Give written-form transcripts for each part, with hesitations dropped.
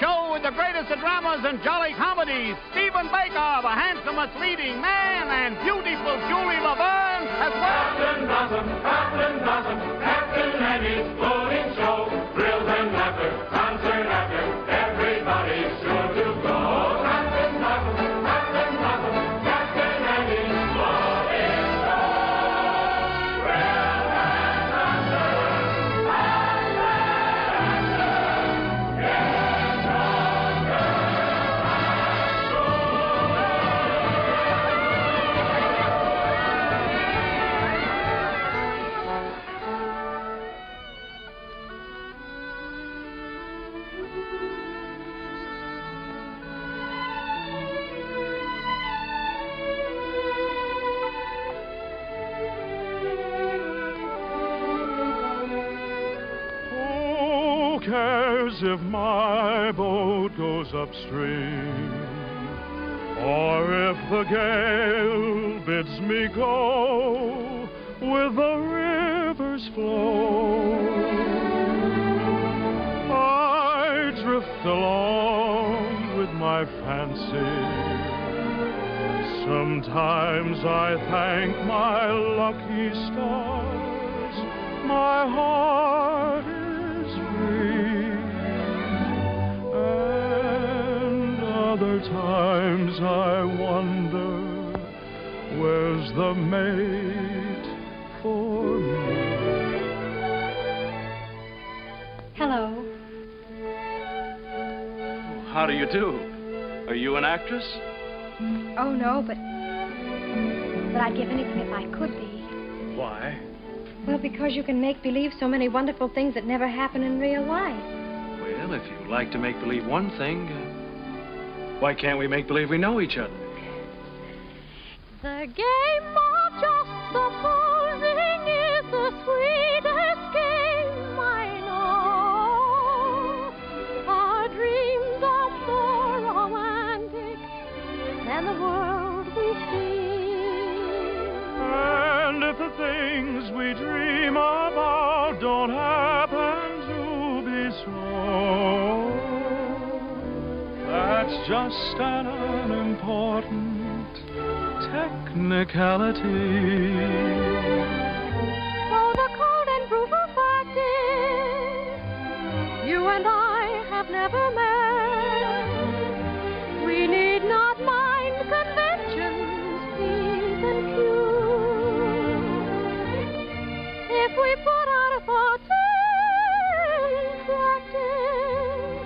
Show with the greatest of dramas and jolly comedies. Stephen Baker, the handsomest leading man, and beautiful Julie Laverne as well. Captain Blossom, Captain and his floating show. Thrills and laughter, concert after, everybody's sure to go. Captain Blossom, Captain and his floating show. Thrills and laughter, If my boat goes upstream, or if the gale bids me go with the river's flow, I drift along with my fancy. Sometimes I thank my lucky stars, my heart is free. Other times I wonder, where's the mate for me? Hello. How do you do? Are you an actress? Oh, no, but I'd give anything if I could be. Why? Well, because you can make believe so many wonderful things that never happen in real life. Well, if you like to make believe one thing, why can't we make believe we know each other? The game of just supposing is the sweetest game I know. Our dreams are more romantic than the world we see. And if the things we dream about don't happen to be so, that's just an unimportant technicality. So the cold and brutal fact is, you and I have never met. We need not mind conventions, P's and Q's. If we put our thoughts in practice,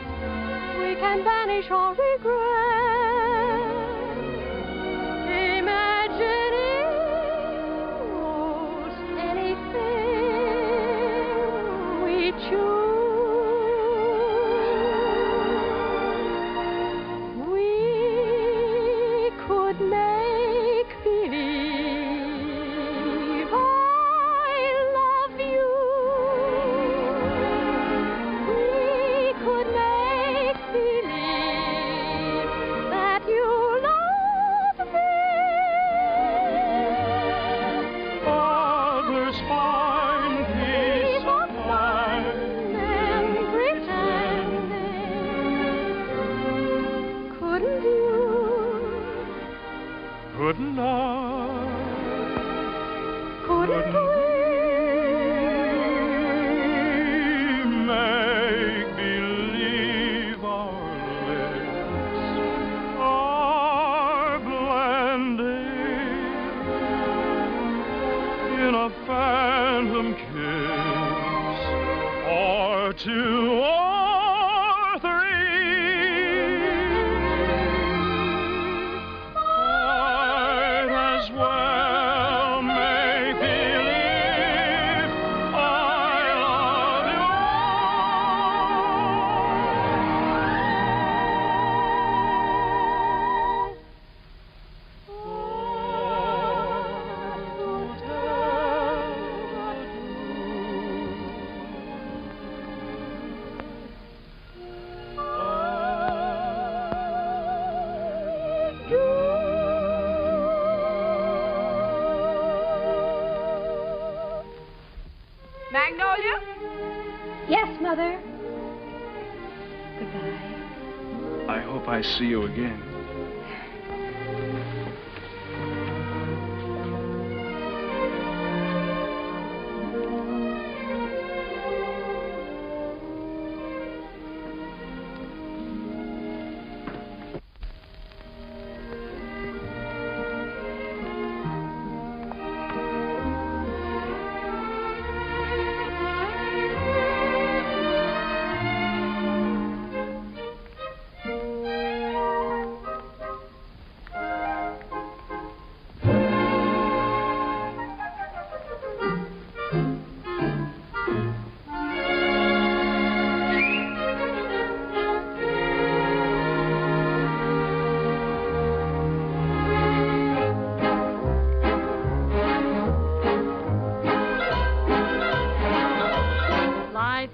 we can banish all regret, imagining most anything we choose. couldn't I? Couldn't we? Make believe our lips are blending in a phantom kiss, or two or three. Might as well make believe I love you. Magnolia? Yes, Mother. Goodbye. I hope I see you again.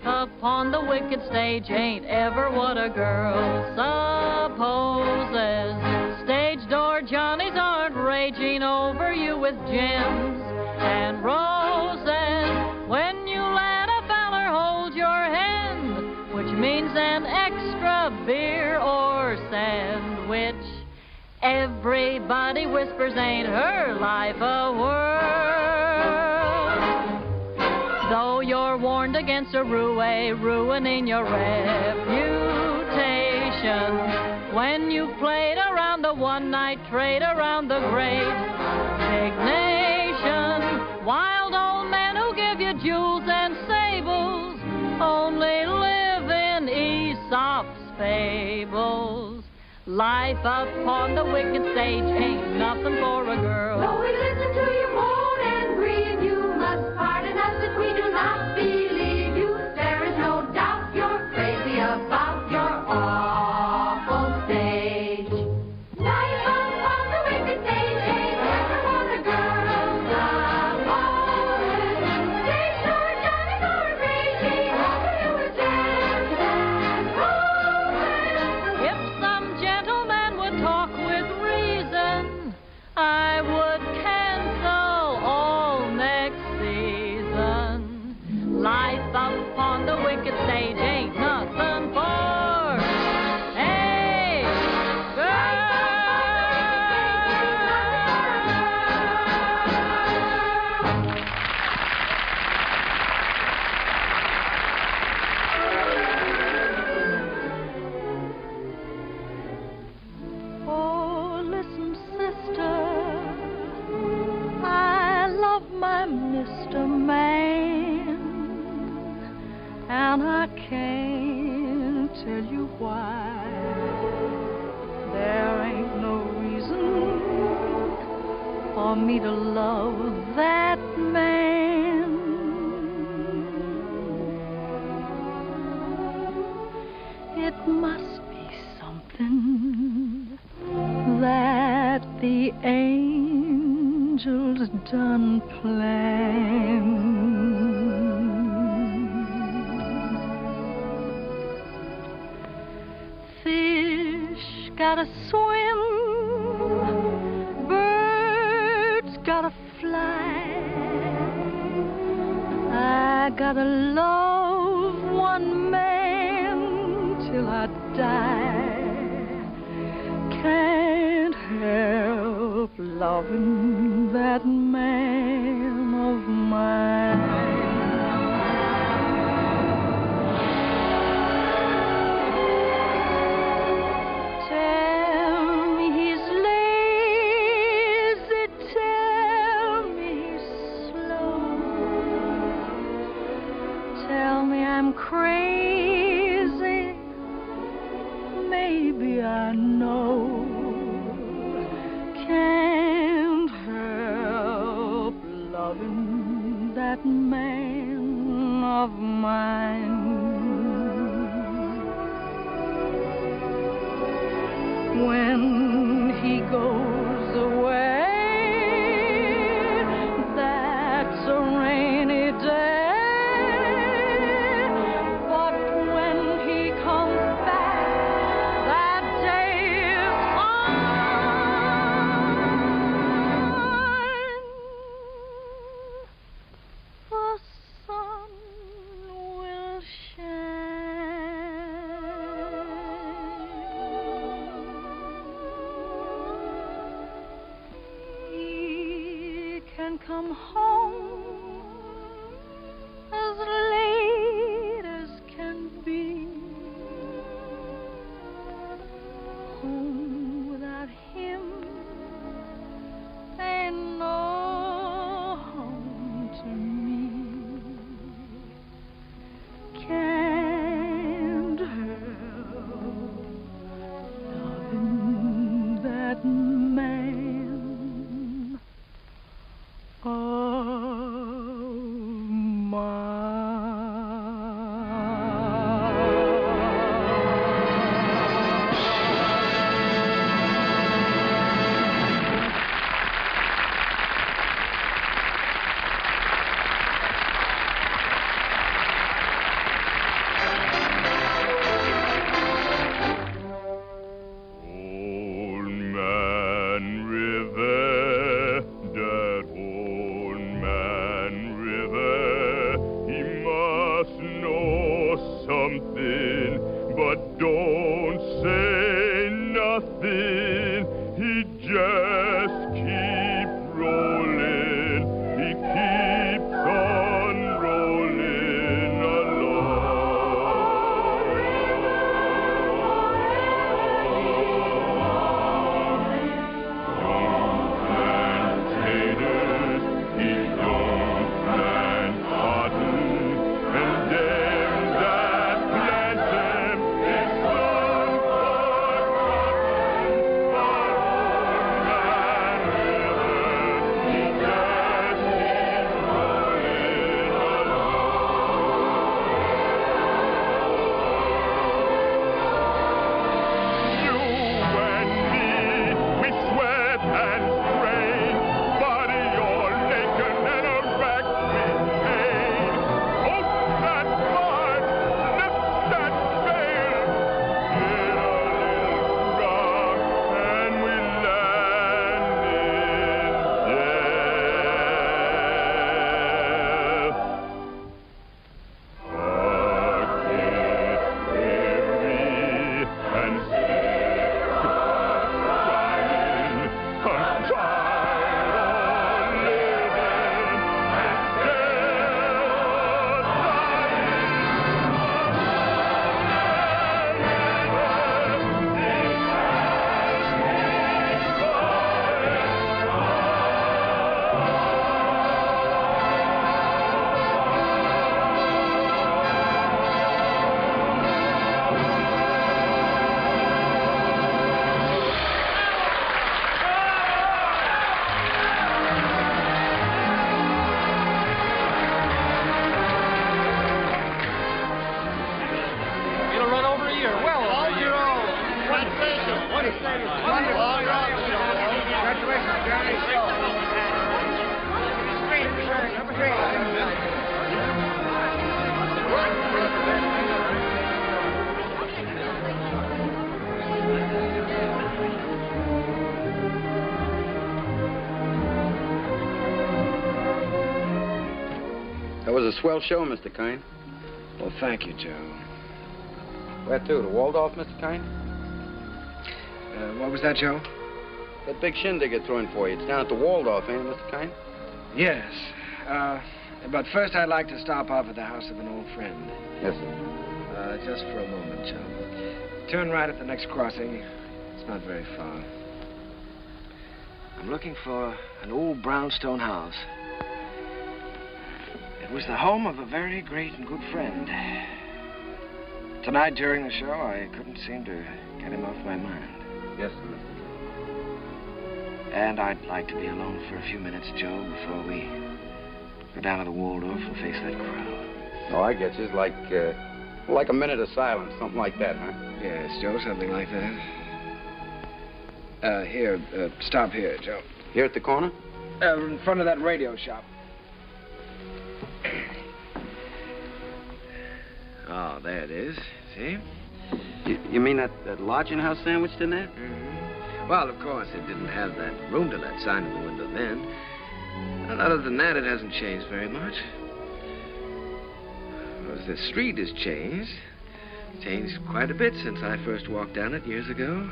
Upon the wicked stage ain't ever what a girl supposes. Stage door Johnnies aren't raging over you with gems and roses. When you let a feller hold your hand, which means an extra beer or sandwich, everybody whispers ain't her life a whirl. Though you're warned against a roue ruining your reputation, when you played around the one-night trade around the great big nation, wild old men who give you jewels and sables only live in Aesop's fables. Life upon the wicked stage ain't nothing for a girl. Though we listen to you moan and grieve, you must pardon us if we do not believe you. There is no doubt you're crazy about your awful stage. Life upon the wicked stage ain't never what a girl's supposed. Stage door Johnnies are raging over you with gems and roses. If some gentleman would talk with reason, I would cancel all next season. Life upon the wicked stage ain't nothing for a girl. Oh, listen, sister, I love my Mr. Man, and I can't tell you why. There ain't no reason for me to love that man. It must be something that the angels done planned. Fish gotta swim, birds gotta fly. I gotta love one man till I die. Can't help loving that man of mine. Tell me he's lazy, tell me he's slow, tell me I'm crazy, maybe I know. Can't help loving that man of mine. When he goes away, that's a rainy day. But when he comes back, that day is mine. The sun will shine. He can come home as late as can be. Home without him ain't no home to me. Can't help loving that man of Old Man River, that old man River, he must know something, but don't say nothing. He just keep rolling, he keeps on rolling Plantators, he don't plant cotton, and them that plant them is some forgotten. But old man River, he just keeps rolling You and me, we sweat and strain, body all naked and our backs with pain. Open that march, lift that veil, get a little rock, and we land in death. Heart gets weary and sick of trying. I'm tired of living and It'll run over a year. Well, over a year. Congratulations. What is that? Wonderful. Congratulations, Johnny. That was a swell show, Mr. Kern. Well, thank you, Joe. Where to? The Waldorf, Mr. Kern? What was that, Joe? that big shindig you're throwing for you. It's down at the Waldorf, ain't it, Mr. Kine? Yes. But first I'd like to stop off at the house of an old friend. Yes, sir. Just for a moment, Joe. Turn right at the next crossing. It's not very far. I'm looking for an old brownstone house. It was the home of a very great and good friend. Tonight during the show, I couldn't seem to get him off my mind. Yes, sir, Mr. And I'd like to be alone for a few minutes, Joe, before we go down to the Waldorf and face that crowd. Oh, I get you. It's like a minute of silence, something like that, huh? Yes, Joe, something like that. Here, stop here, Joe. Here at the corner? In front of that radio shop. Oh, there it is. See? You mean that lodging house sandwiched in there? Mm-hmm. Well, of course, it didn't have that room to let sign in the window then. And other than that, it hasn't changed very much. Well, the street has changed. It's changed quite a bit since I first walked down it years ago.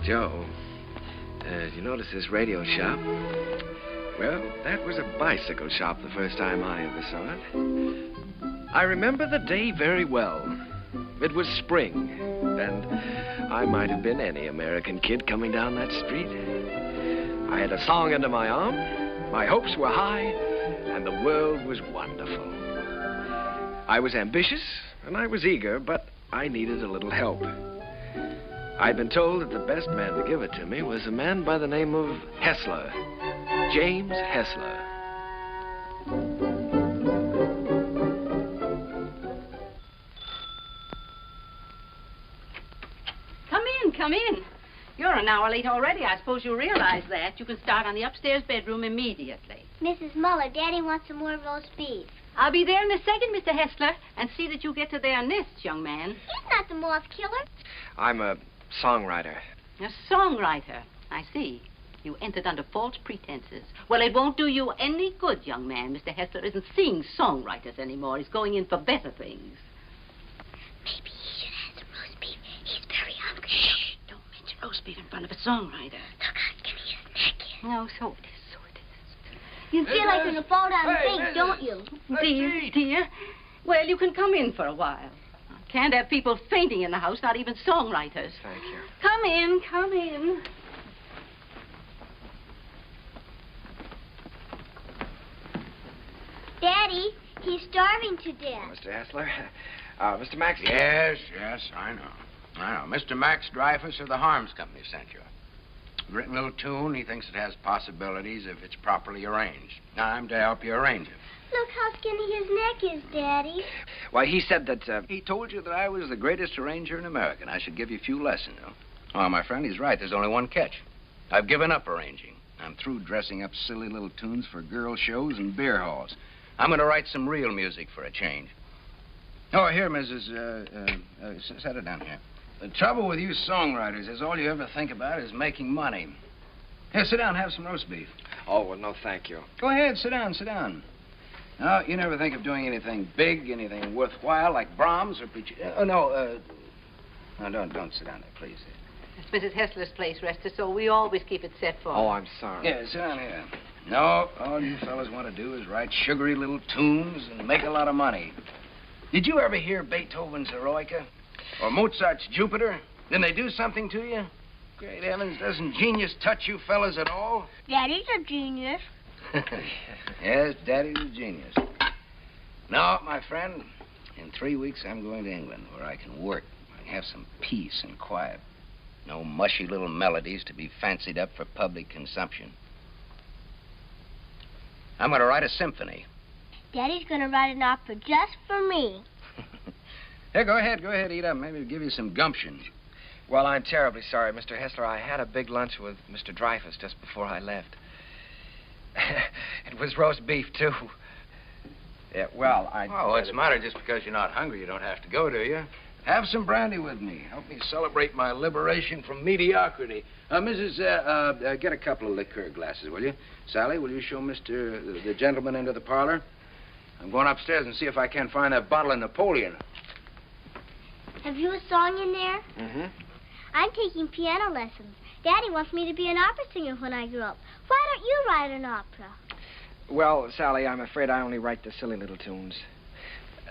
Joe, you notice this radio shop? Well, that was a bicycle shop the first time I ever saw it. I remember the day very well. It was spring, and I might have been any American kid coming down that street. I had a song under my arm, my hopes were high, and the world was wonderful. I was ambitious, and I was eager, but I needed a little help. I'd been told that the best man to give it to me was a man by the name of Hessler, James Hessler. Come in. You're an hour late already. I suppose you realize that. You can start on the upstairs bedroom immediately. Mrs. Muller, Daddy wants some more roast beef. I'll be there in a second, Mr. Hessler, and see that you get to their nests, young man. He's not the moth killer. I'm a songwriter. A songwriter. I see. You entered under false pretenses. Well, it won't do you any good, young man. Mr. Hessler isn't seeing songwriters anymore. He's going in for better things. Maybe he should have some roast beef. He's very hungry. Shh. Don't mention roast beef in front of a songwriter. Look, Aunt, give me a snack here. No, so it is, so it is. You feel like you're going to fall down and faint, don't you? Dear. Well, you can come in for a while. Can't have people fainting in the house, not even songwriters. Thank you. Come in, come in. Daddy, he's starving to death. Mr. Hessler. Mr. Max. Yes, I know. Mr. Max Dreyfus of the Harms Company sent you. Written a little tune. He thinks it has possibilities if it's properly arranged. I'm to help you arrange it. Look how skinny his neck is, Daddy. Why, he said that, He told you that I was the greatest arranger in America, and I should give you a few lessons. Oh, my friend, he's right. There's only one catch. I've given up arranging. I'm through dressing up silly little tunes for girl shows and beer halls. I'm going to write some real music for a change. Oh, here, Mrs. Set it down here. The trouble with you songwriters is all you ever think about is making money. Here, sit down, have some roast beef. Oh, well, no, thank you. Go ahead, sit down. No, you never think of doing anything big, anything worthwhile, like Brahms or Puccini. No, don't sit down there, please. It's Mrs. Hessler's place, rest her soul. We always keep it set for her. Oh, I'm sorry. Yeah, sit down here. No, all you fellas want to do is write sugary little tunes and make a lot of money. Did you ever hear Beethoven's Eroica? Or Mozart's Jupiter? Didn't they do something to you? Great heavens, doesn't genius touch you fellas at all? Daddy's a genius. Yes, Daddy's a genius. No, my friend, in 3 weeks I'm going to England where I can work. I can have some peace and quiet. No mushy little melodies to be fancied up for public consumption. I'm going to write a symphony. Daddy's going to write an opera just for me. Here, go ahead, eat up. Maybe it'll give you some gumption. Well, I'm terribly sorry, Mr. Hessler. I had a big lunch with Mr. Dreyfus just before I left. It was roast beef, too. Yeah, well, Oh, what's the matter? Just because you're not hungry, you don't have to go, do you? Have some brandy with me. Help me celebrate my liberation from mediocrity. Mrs., get a couple of liqueur glasses, will you? Sally, will you show the gentleman into the parlor? I'm going upstairs and see if I can find that bottle of Napoleon. Have you a song in there? Mm-hmm. I'm taking piano lessons. Daddy wants me to be an opera singer when I grow up. Why don't you write an opera? Well, Sally, I'm afraid I only write the silly little tunes.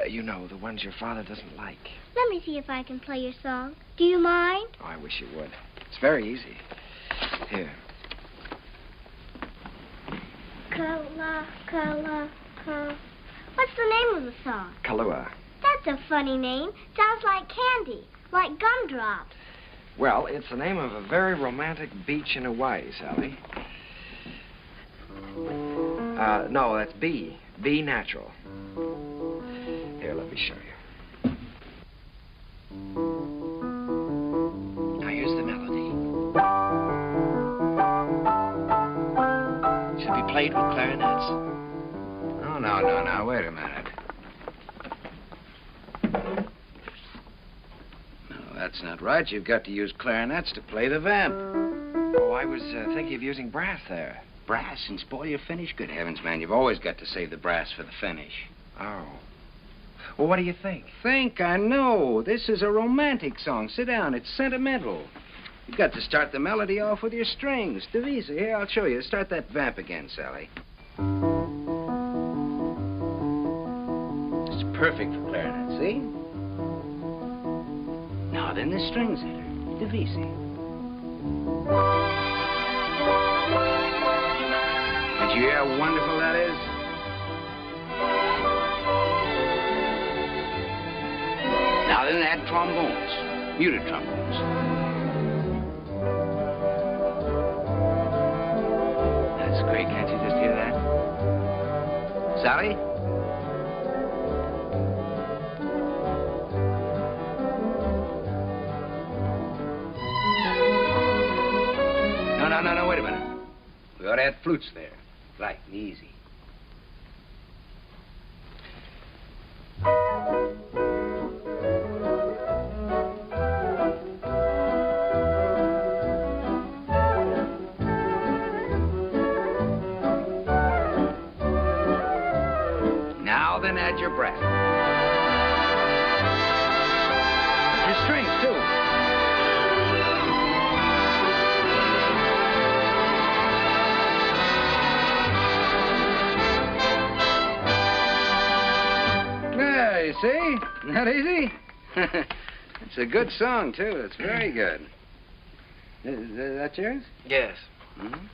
You know, the ones your father doesn't like. Let me see if I can play your song. Do you mind? Oh, I wish you would. It's very easy. Here. What's the name of the song? Kalua. That's a funny name. Sounds like candy, like gumdrops. Well, it's the name of a very romantic beach in Hawaii, Sally. No, that's B. B natural. Here, let me show you. Now, here's the melody. Should be played with clarinets. Oh, no. Wait a minute. No, that's not right. You've got to use clarinets to play the vamp. Oh, I was thinking of using brass there. Brass and spoil your finish? Good heavens, man. You've always got to save the brass for the finish. Oh. Well, what do you think? I know. This is a romantic song. Sit down. It's sentimental. You've got to start the melody off with your strings. Divisa. Here, I'll show you. Start that vamp again, Sally. It's perfect for clarinet, see? Now, then the strings enter. Divisa. Did you hear how wonderful that is? Now then add trombones, muted trombones. That's great, can't you just hear that? Sally? No, wait a minute. We ought to add flutes there. Light and easy. Now then add your brass. Your strings, too. You see? Not easy? It's a good song, too. It's very good. Is that yours? Yes. Mm-hmm.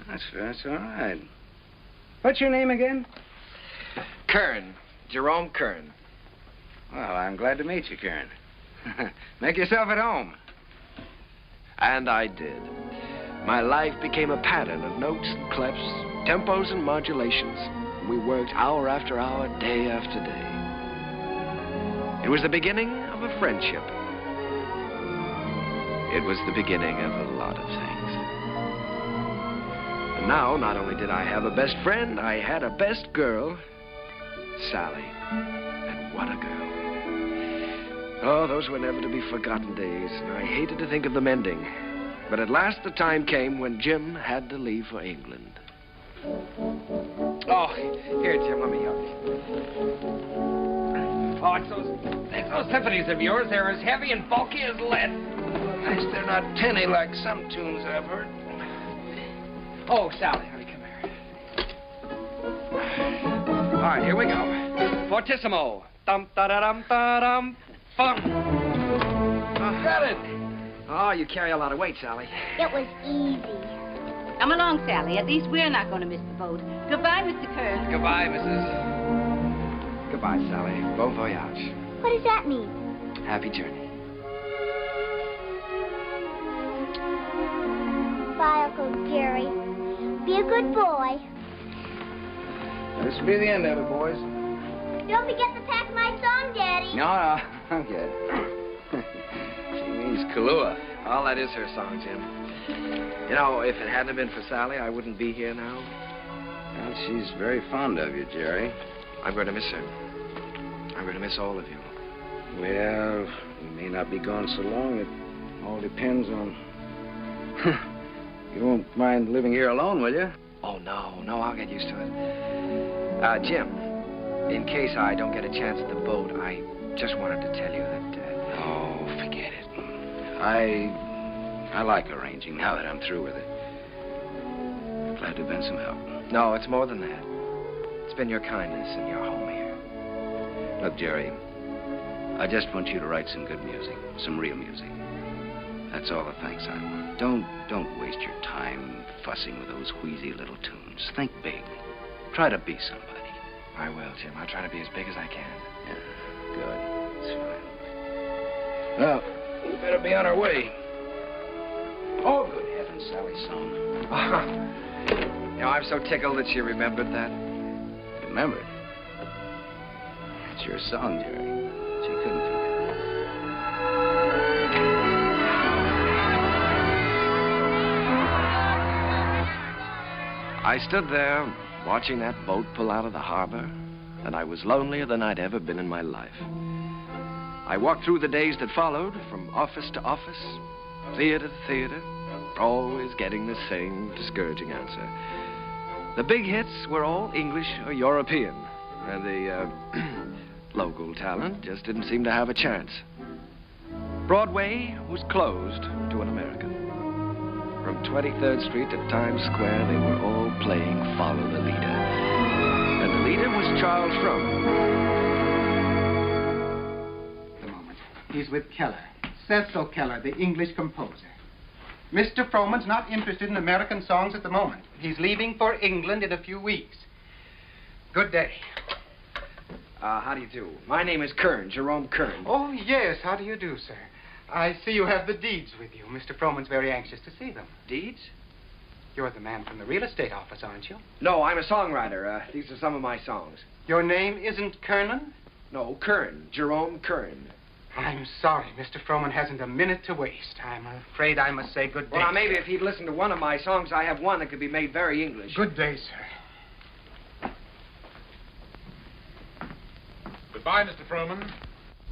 That's all right. What's your name again? Kern. Jerome Kern. Well, I'm glad to meet you, Kern. Make yourself at home. And I did. My life became a pattern of notes and clefs, tempos and modulations. We worked hour after hour, day after day. It was the beginning of a friendship. It was the beginning of a lot of things. And now, not only did I have a best friend, I had a best girl, Sally. And what a girl. Oh, those were never to be forgotten days, and I hated to think of them ending. But at last the time came when Jim had to leave for England. Oh, here, Jim, let me help you. Oh, it's those symphonies of yours. They're as heavy and bulky as lead. Nice, they're not tinny like some tunes I've heard. Oh, Sally, honey, come here. All right, here we go. Fortissimo. Dum-da-da-dum-da-dum. Bum. Got it. Oh, you carry a lot of weight, Sally. It was easy. Come along, Sally. At least we're not going to miss the boat. Goodbye, Mr. Kern. Goodbye, Mrs. Goodbye, Sally. Bon voyage. What does that mean? Happy journey. Bye, Uncle Jerry. Be a good boy. This will be the end of it, boys. Don't forget to pack my song, Daddy. No, I'm good. She means Kalua. Well, that is her song, Jim. You know, if it hadn't been for Sally, I wouldn't be here now. Well, she's very fond of you, Jerry. I'm going to miss her. I'm going to miss all of you. Well, we may not be gone so long. It all depends on... You won't mind living here alone, will you? Oh, no, I'll get used to it. Jim, in case I don't get a chance at the boat, I just wanted to tell you that... Oh, forget it. I like arranging now that I'm through with it. Glad to have been some help. No, it's more than that. It's been your kindness and your home here. Look, Jerry, I just want you to write some good music, some real music. That's all the thanks I want. Don't waste your time fussing with those wheezy little tunes. Think big. Try to be somebody. I will, Jim. I'll try to be as big as I can. Yeah, good. That's fine. Well, we better be on our way. Oh, good heavens, Sally's song. You know, I'm so tickled that she remembered that. Remembered? It's your song, Jerry. She couldn't forget it. I stood there watching that boat pull out of the harbor, and I was lonelier than I'd ever been in my life. I walked through the days that followed, from office to office, theater to theater, always getting the same discouraging answer. The big hits were all English or European, and the local talent just didn't seem to have a chance. Broadway was closed to an American. From 23rd Street to Times Square, they were all playing Follow the Leader. And the leader was Charles Frohman. The moment. He's with Keller. Cecil Keller, the English composer. Mr. Frohman's not interested in American songs at the moment. He's leaving for England in a few weeks. Good day. How do you do? My name is Kern, Jerome Kern. Oh, yes. How do you do, sir? I see you have the deeds with you. Mr. Frohman's very anxious to see them. Deeds? You're the man from the real estate office, aren't you? No, I'm a songwriter. These are some of my songs. Your name isn't Kernan? No, Kern. Jerome Kern. I'm sorry. Mr. Frohman hasn't a minute to waste. I'm afraid I must say good day. Well, now, maybe if he'd listened to one of my songs, I have one that could be made very English. Good day, sir. Goodbye, Mr. Frohman.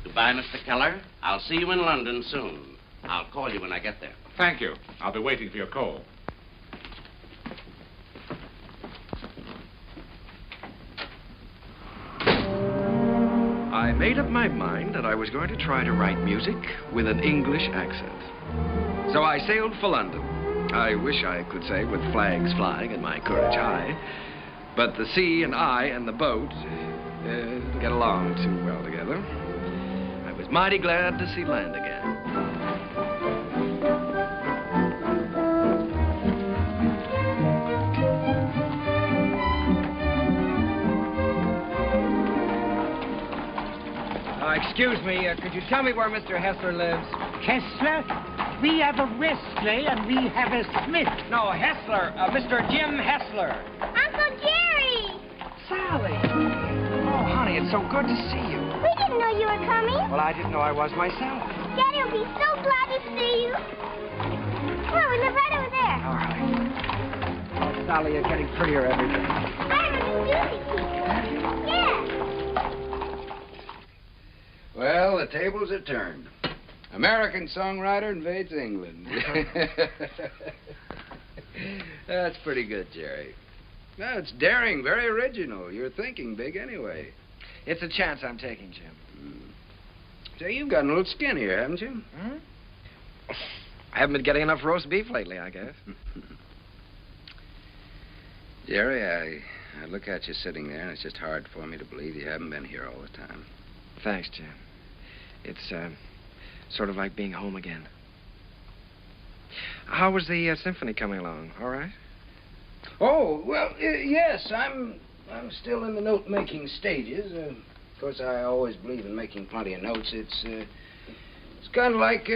Goodbye, Mr. Keller. I'll see you in London soon. I'll call you when I get there. Thank you. I'll be waiting for your call. I made up my mind that I was going to try to write music with an English accent. So I sailed for London. I wish I could say with flags flying and my courage high. But the sea and I and the boat didn't get along too well together. I was mighty glad to see land again. Excuse me, could you tell me where Mr. Hessler lives? Hessler? We have a Wesley and we have a Smith. No, Hessler. Mr. Jim Hessler. Uncle Jerry! Sally! Oh, honey, it's so good to see you. We didn't know you were coming. Well, I didn't know I was myself. Daddy will be so glad to see you. Come on, we live right over there. All right. Oh, Sally, you're getting prettier every day. I have a music teacher. Yeah. Well, the tables are turned. American songwriter invades England. That's pretty good, Jerry. No, it's daring, very original. You're thinking big anyway. It's a chance I'm taking, Jim. Say, you've gotten a little skin here, haven't you? Hmm? I haven't been getting enough roast beef lately, I guess. Jerry, I look at you sitting there, and it's just hard for me to believe you haven't been here all the time. Thanks, Jim. It's sort of like being home again. How was the symphony coming along? All right? Oh, well, yes, I'm still in the note-making stages. Of course, I always believe in making plenty of notes. It's kind of like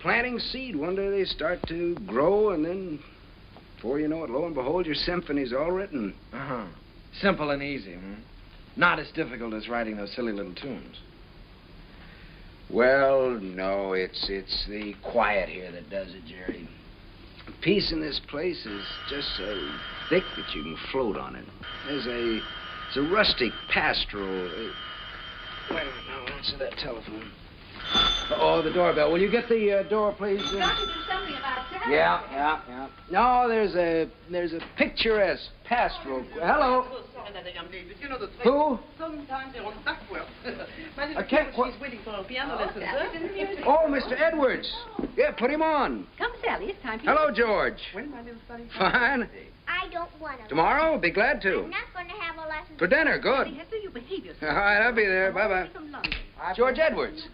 planting seed. One day they start to grow, and then, before you know it, lo and behold, your symphony's all written. Uh-huh. Simple and easy, hmm? Not as difficult as writing those silly little tunes. Well, no, it's the quiet here that does it, Jerry. Peace in this place is just so thick that you can float on it. It's a rustic pastoral. Wait a minute, now, answer that telephone. Oh, the doorbell. Will you get the door, please? You've got to do something about that. Yeah. No, there's a picturesque pastoral. Hello. Who? Sometimes they're on backward. I can't. She's waiting for a piano lesson, sir. Oh, Mr. Edwards. Yeah, put him on. Come, Sally, it's time for Hello, George. When, my little Sally? Fine. I don't want to. Tomorrow? Be glad to. I'm not going to have a lesson. For dinner, good. Hessler, you behave yourself. All right, I'll be there. Bye-bye. George Edwards.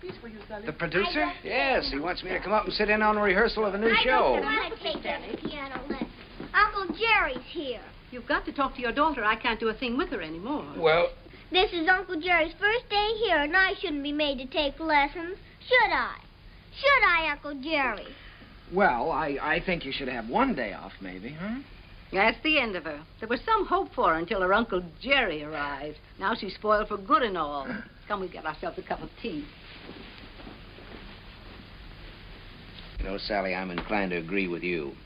The producer? Yes, he wants me to come up and sit in on a rehearsal of a new I show. don't want to take that piano lesson. Uncle Jerry's here. You've got to talk to your daughter. I can't do a thing with her anymore. Well, this is Uncle Jerry's first day here, and I shouldn't be made to take lessons. Should I? Should I, Uncle Jerry? Well, I think you should have one day off, maybe, huh? That's the end of her. There was some hope for her until her Uncle Jerry arrived. Now she's spoiled for good and all. Come, we get ourselves a cup of tea. you know, Sally, I'm inclined to agree with you.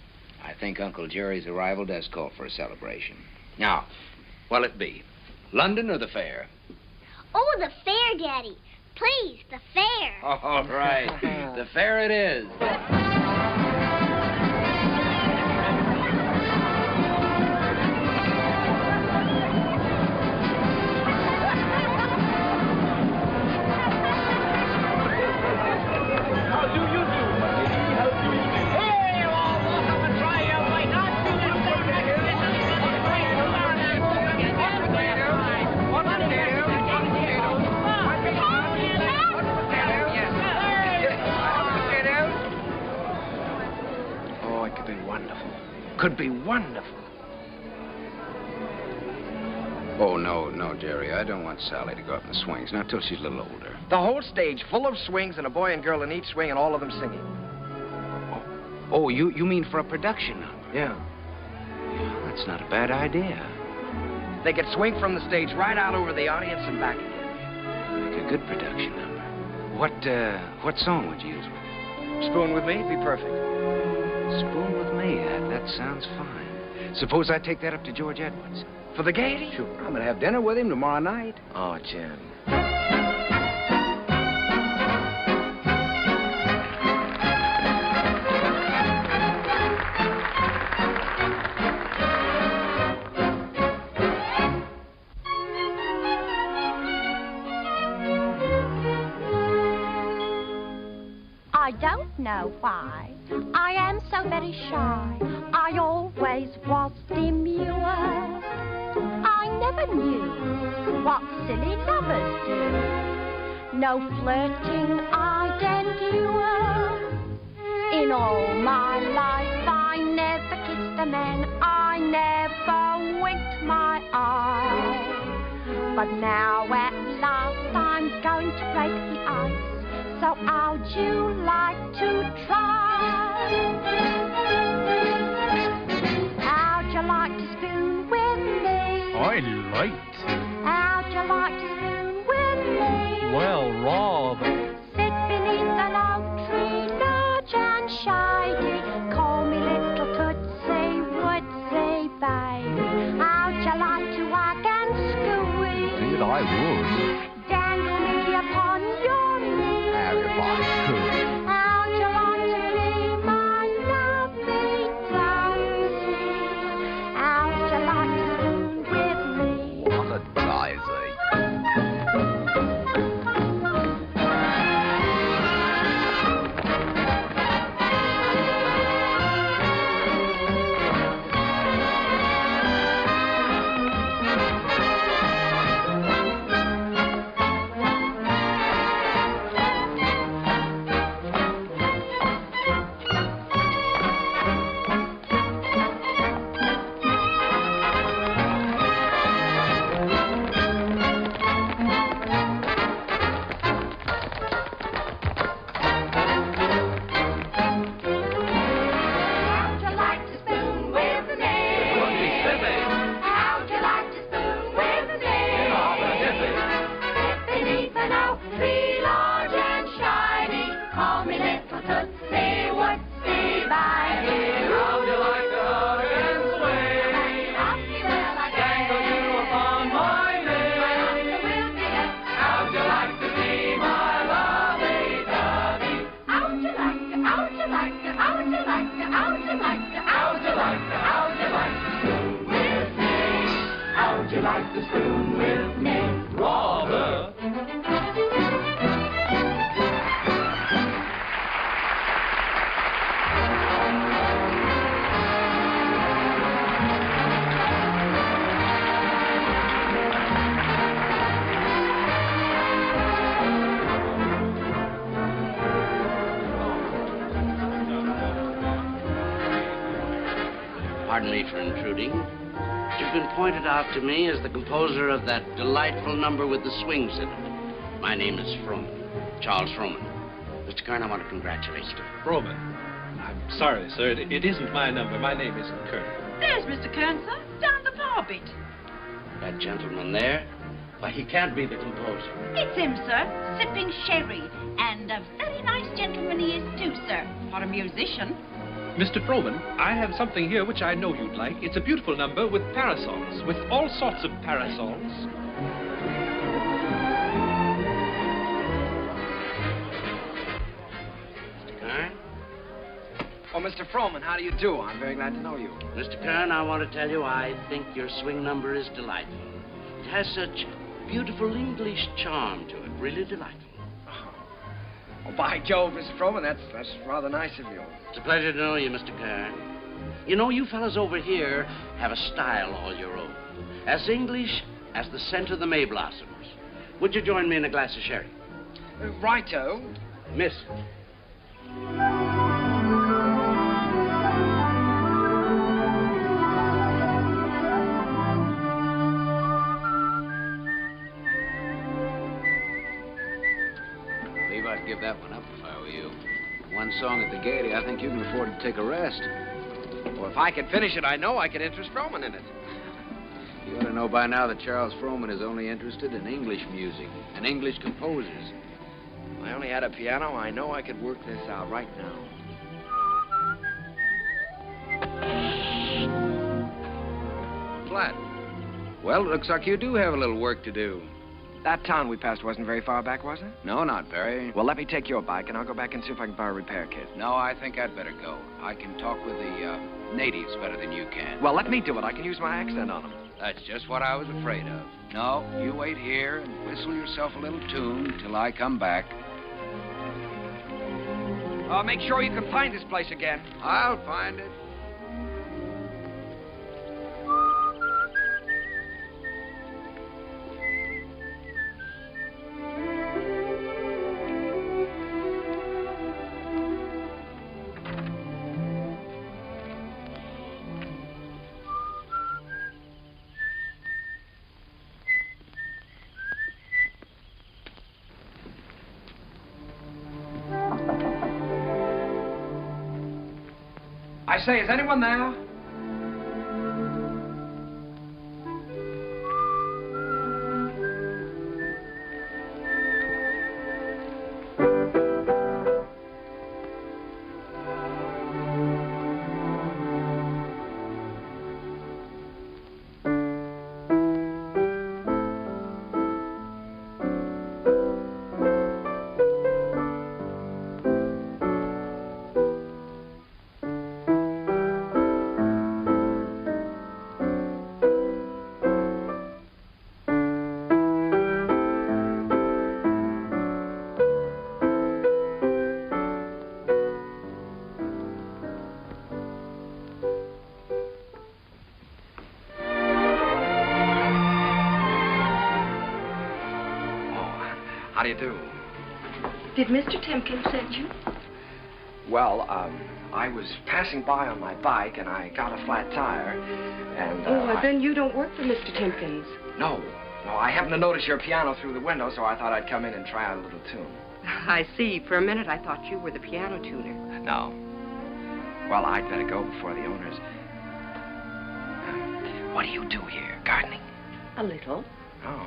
I think Uncle Jerry's arrival does call for a celebration. Now, what'll it be? London or the fair? Oh, the fair, Daddy. Please, the fair. All right. The fair it is. Could be wonderful. Oh, no, Jerry. I don't want Sally to go up in the swings, not till she's a little older. The whole stage full of swings and a boy and girl in each swing and all of them singing. Oh, you mean for a production number? Yeah. That's not a bad idea. They could swing from the stage right out over the audience and back again. Make a good production number. What song would you use with it? Spoon with Me, be perfect. Spoon with Me, that sounds fine. Suppose I take that up to George Edwards. For the gaiety? Sure, I'm going to have dinner with him tomorrow night. Oh, Jim. I don't know why I am so very shy. I always was demure. I never knew what silly lovers do. No flirting I'd endure. In all my life I never kissed a man. I never winked my eye. But now at last I'm going to break the ice. So how'd you like to try? How'd you like to spoon with me? I like to. How'd you like to spoon with me? Well, rather. Sit beneath an oak tree, large and shady. Call me little Tootsie Woodsy baby. How'd you like to hug and squeeze? Indeed, I would. Dangle me upon your knee. If I could. How'd you like to be my lovely darling? How'd you like to spoon with me? What Pardon me for intruding. You've been pointed out to me as the composer of that delightful number with the swings in it. My name is Froman, Charles Froman. Mr. Kern, I want to congratulate you. Froman. I'm sorry, sir. It isn't my number. My name isn't Kern. There's Mr. Kern, sir, down the bar bit. That gentleman there? Why, he can't be the composer. It's him, sir, sipping sherry. And a very nice gentleman he is, too, sir. For a musician. Mr. Froman, I have something here which I know you'd like. It's a beautiful number with parasols, with all sorts of parasols. Mr. Kern? Oh, Mr. Froman, how do you do? I'm very glad to know you. Mr. Kern, I want to tell you I think your swing number is delightful. It has such beautiful English charm to it, really delightful. Oh, by Jove, Mr. Froman, that's rather nice of you. It's a pleasure to know you, Mr. Kern. You know, you fellas over here have a style all your own. As English as the scent of the May blossoms. Would you join me in a glass of sherry? Righto. Miss. I'd give that one up if I were you. One song at the Gaiety, I think you can afford to take a rest. Well, if I could finish it, I know I could interest Froman in it. You ought to know by now that Charles Froman is only interested in English music and English composers. If I only had a piano, I know I could work this out right now. Flat. Well, it looks like you do have a little work to do. That town we passed wasn't very far back, was it? No, not very. Well, let me take your bike, and I'll go back and see if I can buy a repair kit. No, I think I'd better go. I can talk with the natives better than you can. Well, let me do it. I can use my accent on them. That's just what I was afraid of. No, you wait here and whistle yourself a little tune till I come back. Make sure you can find this place again. I'll find it. I say, is anyone there? How do you do? Did Mr. Timkins send you? Well, I was passing by on my bike, and I got a flat tire, and, well, then you don't work for Mr. Timkins. No, I happened to notice your piano through the window, so I thought I'd come in and try out a little tune. I see. For a minute, I thought you were the piano tuner. No. Well, I'd better go before the owners... what do you do here? Gardening? A little. Oh.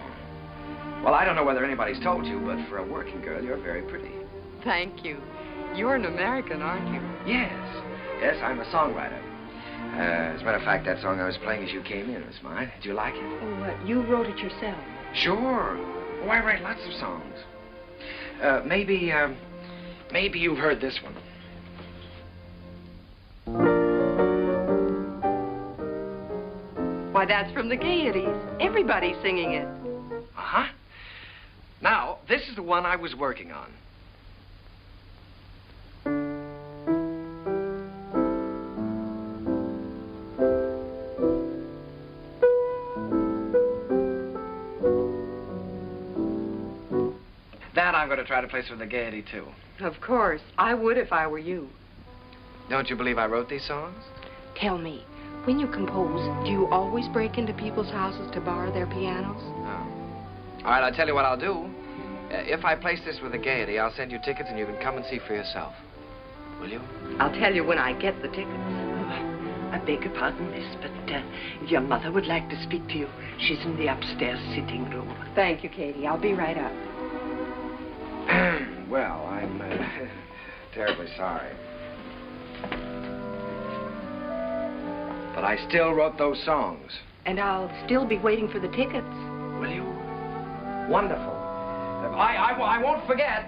Well, I don't know whether anybody's told you, but for a working girl, you're very pretty. Thank you. You're an American, aren't you? Yes. Yes, I'm a songwriter. As a matter of fact, that song I was playing as you came in was mine. Did you like it? Oh, what? You wrote it yourself? Sure. Oh, I write lots of songs. Maybe you've heard this one. Why, that's from the Gaieties. Everybody's singing it. Uh-huh. Now, this is the one I was working on. That I'm going to try to place with the Gaiety, too. Of course. I would if I were you. Don't you believe I wrote these songs? Tell me, When you compose, do you always break into people's houses to borrow their pianos? No. All right, I'll tell you what I'll do. If I place this with the Gaiety, I'll send you tickets and you can come and see for yourself. Will you? I'll tell you when I get the tickets. I beg your pardon, miss, but your mother would like to speak to you. She's in the upstairs sitting room. Thank you, Katie. I'll be right up. Well, I'm terribly sorry. But I still wrote those songs. And I'll still be waiting for the tickets. Will you? Wonderful. I won't forget.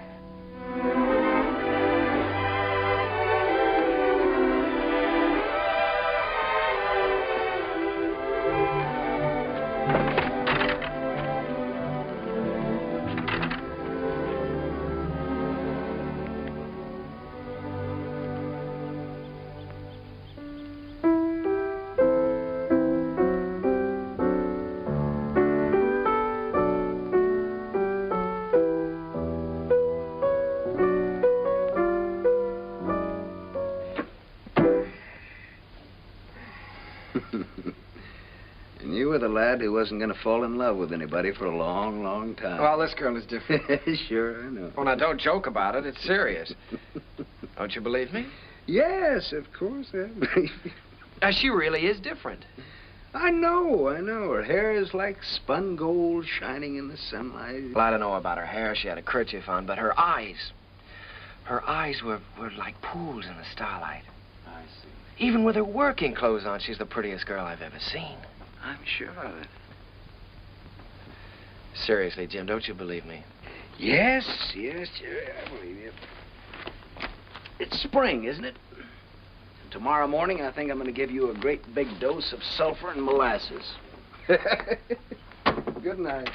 And you were the lad who wasn't going to fall in love with anybody for a long, long time. Well, this girl is different. Sure, I know. Well, now, don't joke about it. It's serious. Don't you believe me? Yes, of course I believe you. Now, she really is different. I know. Her hair is like spun gold shining in the sunlight. Well, I don't know about her hair. She had a kerchief on, but her eyes were like pools in the starlight. I see. Even with her working clothes on, she's the prettiest girl I've ever seen. I'm sure of it. Seriously, Jim, don't you believe me? Yes, Jerry, I believe you. It's spring, isn't it? And tomorrow morning, I think I'm going to give you a great big dose of sulfur and molasses. Good night.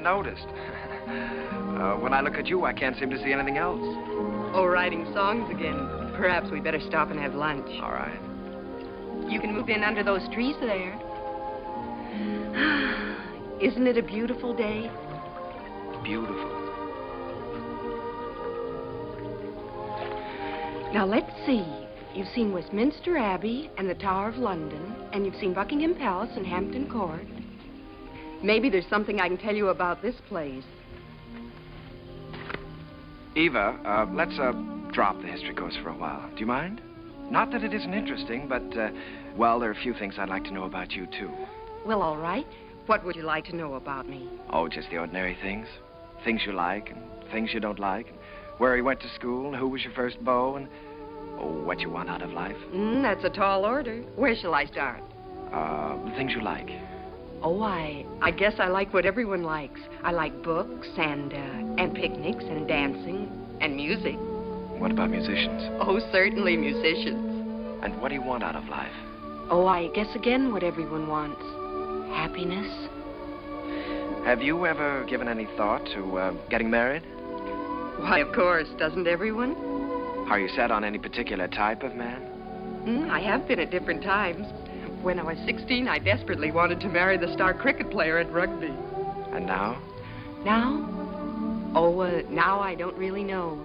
Noticed. When I look at you, I can't seem to see anything else. Oh, writing songs again. Perhaps we better stop and have lunch. All right. You can move in under those trees there. Isn't it a beautiful day? Beautiful. Now, let's see. You've seen Westminster Abbey and the Tower of London, and you've seen Buckingham Palace and Hampton Court. Maybe there's something I can tell you about this place. Eva, let's drop the history course for a while. Do you mind? Not that it isn't interesting, but, well, there are a few things I'd like to know about you, too. Well, all right. What would you like to know about me? Oh, just the ordinary things. things you like and things you don't like, and where you went to school, and who was your first beau, and what you want out of life. That's a tall order. Where shall I start? The things you like. Oh, I guess I like what everyone likes. I like books and picnics and dancing and music. What about musicians? Oh, certainly musicians. And what do you want out of life? Oh, I guess again what everyone wants. Happiness. Have you ever given any thought to getting married? Why, of course. Doesn't everyone? Are you set on any particular type of man? I have been at different times. When I was 16, I desperately wanted to marry the star cricket player at rugby. And now? Now? Oh, now I don't really know.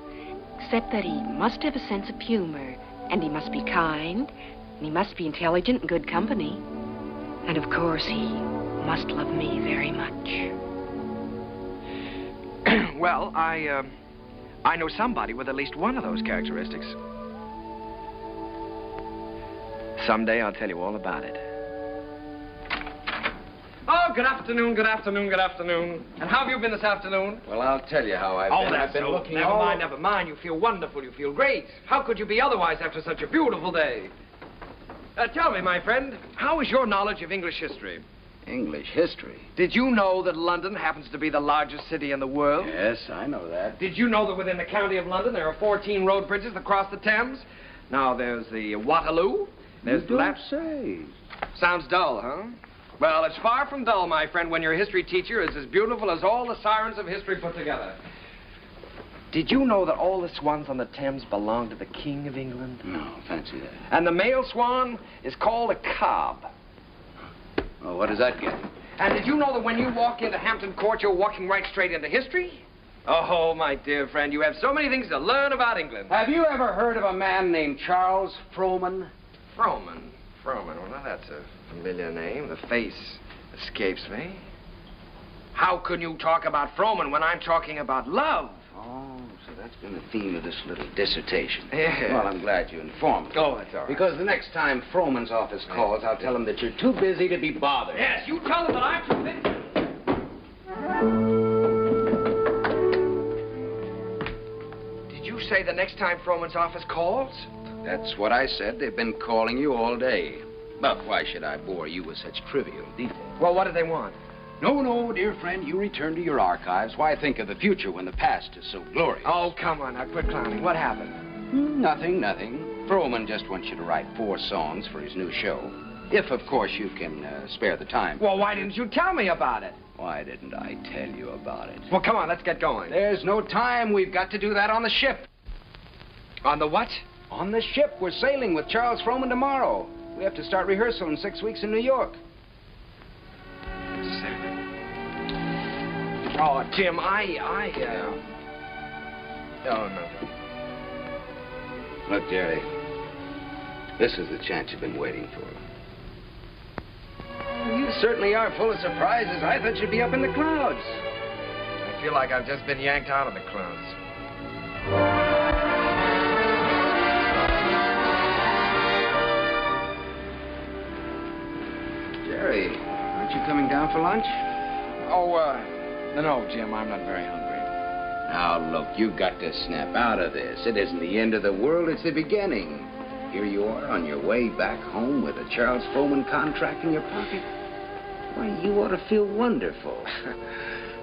Except that he must have a sense of humor, and he must be kind, and he must be intelligent and good company. And of course, he must love me very much. Well, I know somebody with at least one of those characteristics. Someday I'll tell you all about it. Oh, good afternoon, good afternoon, good afternoon. And how have you been this afternoon? Well, I'll tell you how I've been. I've been looking Never mind, never mind. You feel wonderful. You feel great. How could you be otherwise after such a beautiful day? Tell me, my friend, how is your knowledge of English history? English history? Did you know that London happens to be the largest city in the world? Yes, I know that. Did you know that within the county of London there are 14 road bridges that cross the Thames? Now, there's the Waterloo. There's You don't say. Sounds dull, huh? Well, it's far from dull, my friend, when your history teacher is as beautiful as all the sirens of history put together. Did you know that all the swans on the Thames belong to the King of England? No, fancy that. And the male swan is called a cob. Well, what does that get? And did you know that when you walk into Hampton Court, you're walking right straight into history? Oh, my dear friend, you have so many things to learn about England. Have you ever heard of a man named Charles Frohman? Frohman? Well, that's a familiar name. The face escapes me. How can you talk about Frohman when I'm talking about love? Oh, so that's been the theme of this little dissertation. Yeah. Well, I'm glad you informed me. Oh, that's all right. Because the next time Frohman's office calls, I'll tell him that you're too busy to be bothered. Yes, you tell him that I'm too busy. Did you say the next time Frohman's office calls? That's what I said. They've been calling you all day. But why should I bore you with such trivial details? Well, what do they want? No, dear friend, you return to your archives. Why think of the future when the past is so glorious? Oh, come on, now quit clowning. What happened? Nothing. Frohman just wants you to write 4 songs for his new show. If, of course, you can spare the time. Well, why didn't you tell me about it? Why didn't I tell you about it? Well, come on, let's get going. There's no time. We've got to do that on the ship. On the what? On the ship. We're sailing with Charles Frohman tomorrow. We have to start rehearsal in 6 weeks in New York. Oh, Jim, Oh, nothing. Look, Jerry, this is the chance you've been waiting for. You certainly are full of surprises. I thought you'd be up in the clouds. I feel like I've just been yanked out of the clouds. Jerry, aren't you coming down for lunch? No, Jim, I'm not very hungry. Now, look, you've got to snap out of this. It isn't the end of the world, it's the beginning. Here you are on your way back home with a Charles Frohman contract in your pocket. Why, you ought to feel wonderful.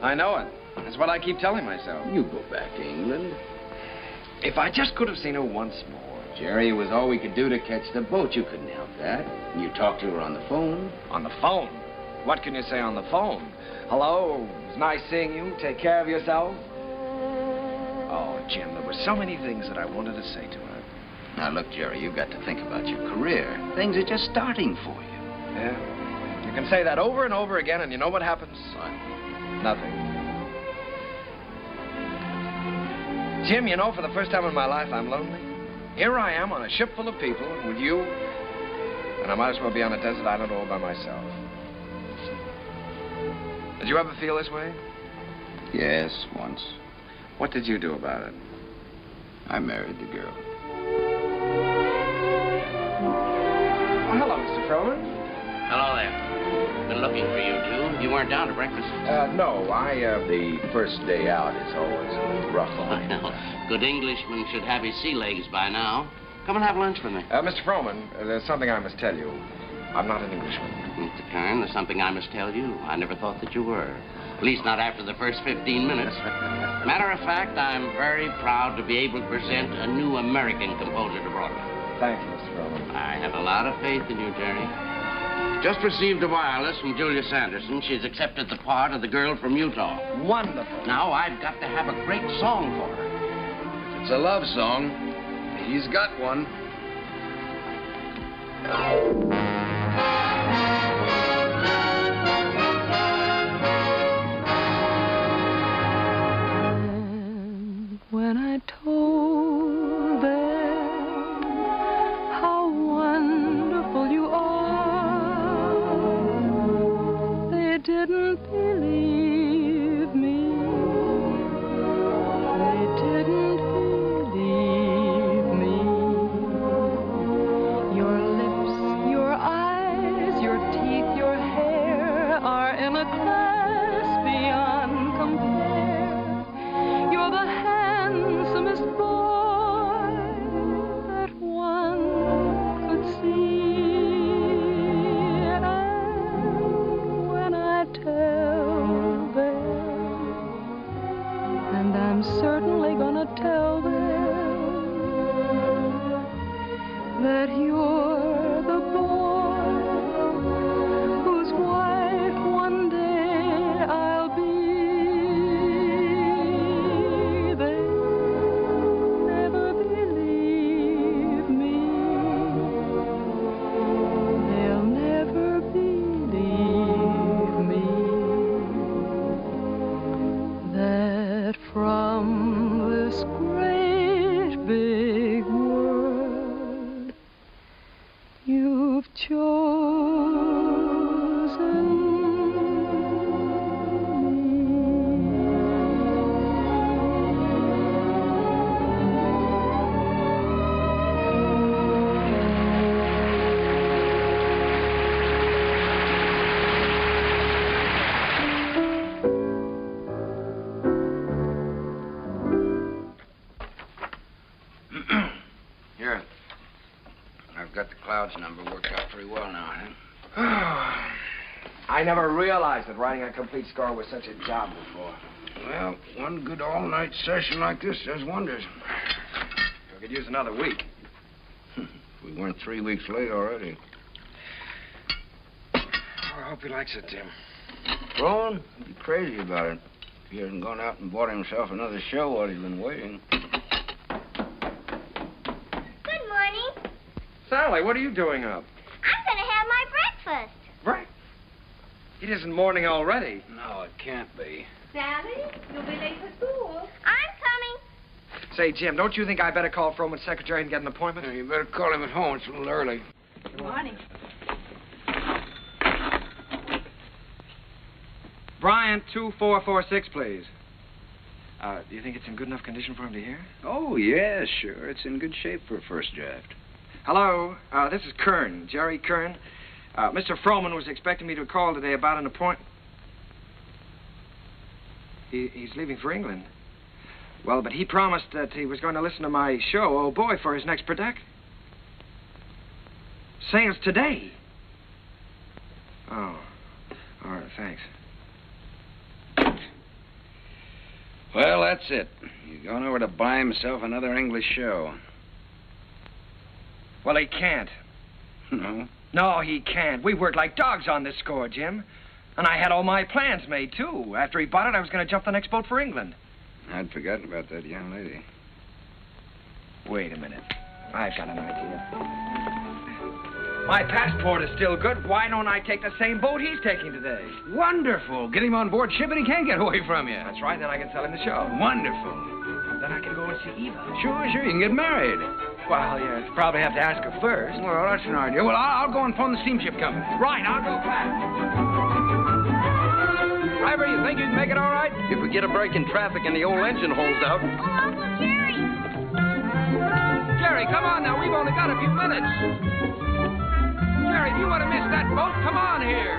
I know it. That's what I keep telling myself. You go back to England. If I just could have seen her once more. Jerry, it was all we could do to catch the boat. You couldn't help that. And you talked to her on the phone. On the phone? What can you say on the phone? Hello, it was nice seeing you. Take care of yourself. Oh, Jim, there were so many things that I wanted to say to her. Now, look, Jerry, you've got to think about your career. Things are just starting for you. Yeah? You can say that over and over again, and you know what happens? What? Nothing. Jim, you know, for the first time in my life, I'm lonely. Here I am on a ship full of people with you, and I might as well be on a desert island all by myself. Did you ever feel this way? Yes, once. What did you do about it? I married the girl. Oh, hello, Mr. Frohman. Hello there. Been looking for you two. You weren't down to breakfast. No, the first day out is always a little rough on me. Well, good Englishman should have his sea legs by now. Come and have lunch with me. Mr. Froman, there's something I must tell you. I'm not an Englishman. Mr. Kern, there's something I must tell you. I never thought that you were. At least not after the first 15 minutes. Matter of fact, I'm very proud to be able to present a new American composer to Broadway. Thank you, Mr. Froman. I have a lot of faith in you, Jerry. Just received a wireless from Julia Sanderson. She's accepted the part of the girl from Utah. Wonderful. Now I've got to have a great song for her. If it's a love song, he's got one. When I told them how wonderful you are, they didn't believe me. They didn't believe me. Your lips, your eyes, your teeth, your hair are in a class beyond compare. You're the handsomest boy that one could see. And when I tell them, and I'm certainly gonna tell them, that you're the boy whose wife one day I'll be, never believe me. They'll never believe me. That from this great big world you've chosen Here. I've got the Clouds number worked out pretty well now, I think. I never realized that writing a complete score was such a job before. Well, one good all-night session like this does wonders. We could use another week. We weren't 3 weeks late already. Oh, I hope he likes it, Tim. Rowan, he'd be crazy about it. If he hadn't gone out and bought himself another show while he's been waiting. Good morning. Sally, what are you doing up? I'm going to have my breakfast. Right. It isn't morning already. No, it can't be. Sally, you'll be late for school. I'm coming. Say, Jim, don't you think I better call Froman's secretary and get an appointment? Yeah, you better call him at home. It's a little early. Good morning. Bryant, 2446, please. Do you think it's in good enough condition for him to hear? Oh, yeah, sure. It's in good shape for a first draft. Hello, this is Kern, Jerry Kern. Mr. Froman was expecting me to call today about an appointment. He's leaving for England. Well, but he promised that he was going to listen to my show, Oh Boy, for his next production. Sales today. Oh, all right, thanks. Well, that's it. He's gone over to buy himself another English show. Well, he can't. No? No, he can't. We worked like dogs on this score, Jim. And I had all my plans made, too. After he bought it, I was going to jump the next boat for England. I'd forgotten about that young lady. Wait a minute. I've got an idea. My passport is still good. Why don't I take the same boat he's taking today? Wonderful. Get him on board ship and he can't get away from you. That's right. Then I can sell him the show. Wonderful. Then I can go and see Eva. Sure. You can get married. Well, yeah, probably have to ask her first. Well, that's an idea. Well, I'll go and phone the steamship company. Right, I'll go back. Driver, you think you can make it all right? If we get a break in traffic and the old engine holds out. Oh, Uncle Jerry. Jerry, come on now. We've only got a few minutes. Jerry, if you want to miss that boat, come on here.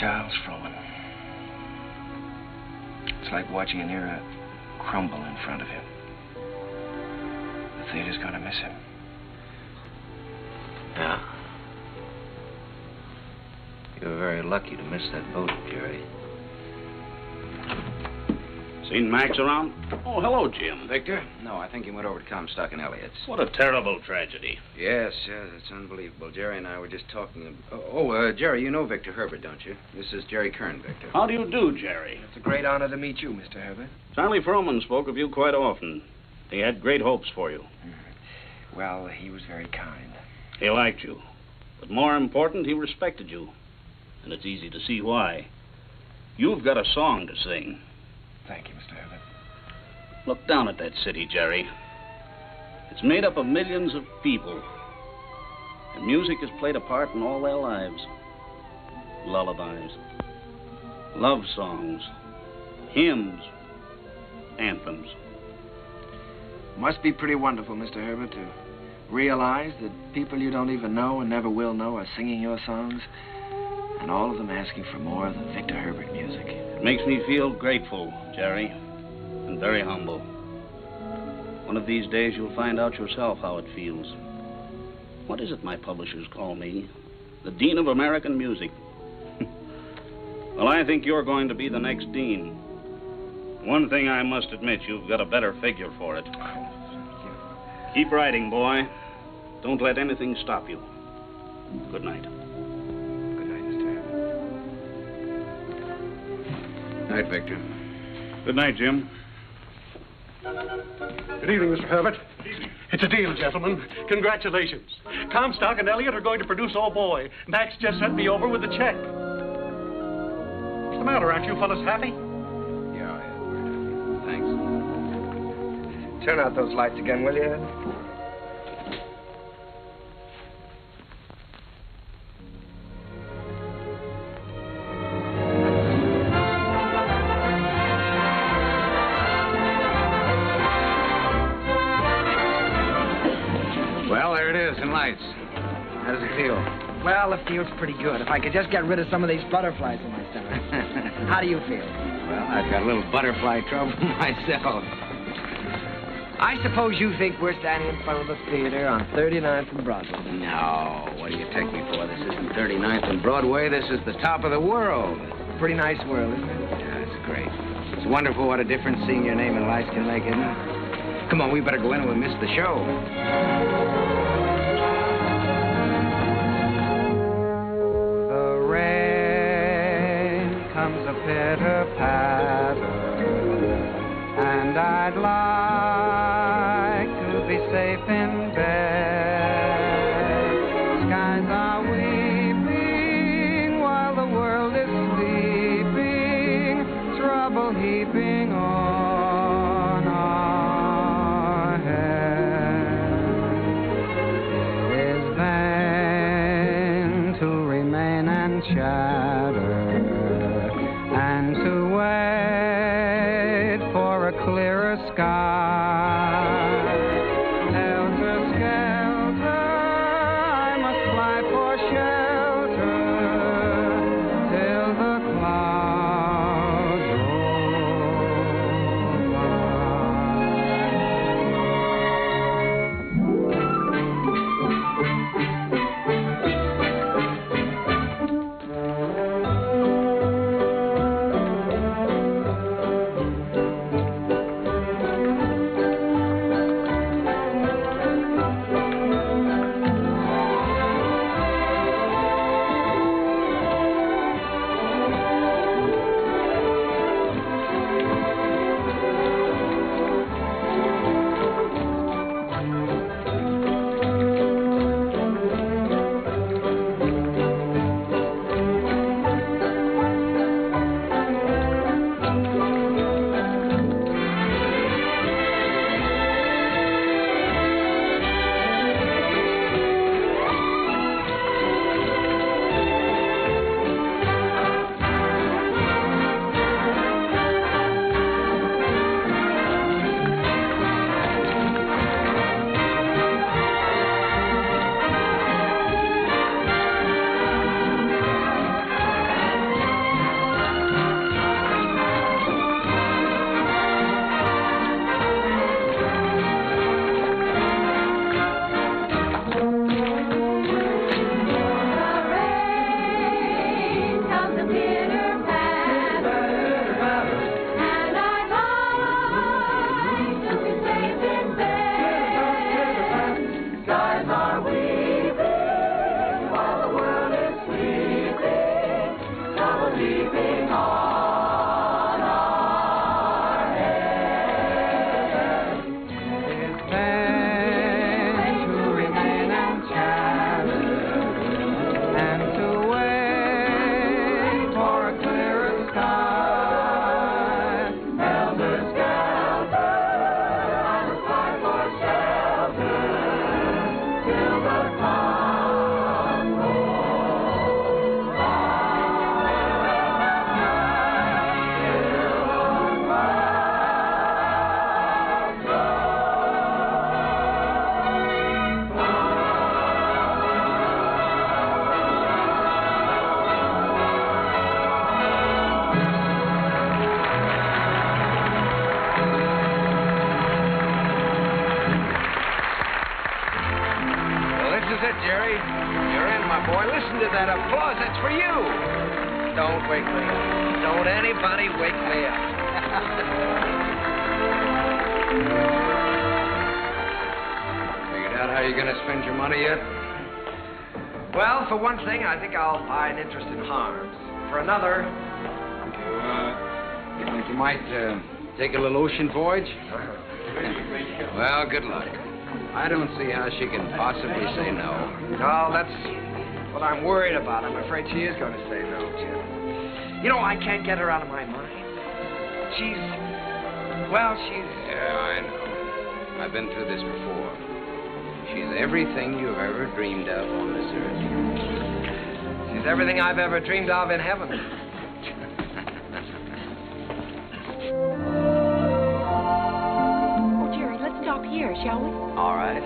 Charles Frohman. It's like watching an era crumble in front of him. The theater's gonna miss him. Yeah. You were very lucky to miss that boat, Jerry. Seen Max around? Oh, hello, Jim. Victor? No, I think he went over to Comstock and Elliott's. What a terrible tragedy. Yes, it's unbelievable. Jerry and I were just talking. Jerry, you know Victor Herbert, don't you? This is Jerry Kern, Victor. How do you do, Jerry? It's a great honor to meet you, Mr. Herbert. Charlie Frohman spoke of you quite often. He had great hopes for you. Well, he was very kind. He liked you. But more important, he respected you. And it's easy to see why. You've got a song to sing. Thank you, Mr. Herbert. Look down at that city, Jerry. It's made up of millions of people. And music has played a part in all their lives. Lullabies, love songs, hymns, anthems. Must be pretty wonderful, Mr. Herbert, to realize that people you don't even know and never will know are singing your songs, and all of them asking for more of the Victor Herbert music. It makes me feel grateful, Jerry, and very humble. One of these days you'll find out yourself how it feels. What is it my publishers call me? The Dean of American Music. Well, I think you're going to be the next dean. One thing I must admit, you've got a better figure for it. Keep writing, boy. Don't let anything stop you. Good night. Good night, Mr. Herbert. Night, Victor. Good night, Jim. Good evening, Mr. Herbert. It's a deal, gentlemen. Congratulations. Comstock and Elliott are going to produce Oh Boy. Max just sent me over with the check. What's the matter? Aren't you fellas happy? Yeah, we're happy. Thanks. Turn out those lights again, will you? Well, there it is in lights. How does it feel? Well, it feels pretty good. If I could just get rid of some of these butterflies in my stomach. How do you feel? Well, I've got a little butterfly trouble myself. I suppose you think we're standing in front of the theater on 39th and Broadway. No, what do you take me for? This isn't 39th and Broadway. This is the top of the world. Pretty nice world, isn't it? Yeah, it's great. It's wonderful what a difference seeing your name in lights can make, isn't it? Come on, we better go in or we'll miss the show. The rain comes a pitter-patter, and I'd like to be safe in bed. Skies are weeping while the world is sleeping, trouble heaping on our heads. It is vain to remain and chatter, and to wait for a clearer sky. They'll Jerry. You're in, my boy. Listen to that applause. That's for you. Don't wake me up. Don't anybody wake me up. Figured out how you're going to spend your money yet? Well, for one thing, I think I'll buy an interest in Harms. For another... You think you might take a little ocean voyage? Well, good luck. I don't see how she can possibly say no. No, that's what I'm worried about. I'm afraid she is going to say no, Jim. You know, I can't get her out of my mind. She's... Yeah, I know. I've been through this before. She's everything you've ever dreamed of on this earth. She's everything I've ever dreamed of in heaven. Oh, Jerry, let's stop here, shall we? All right.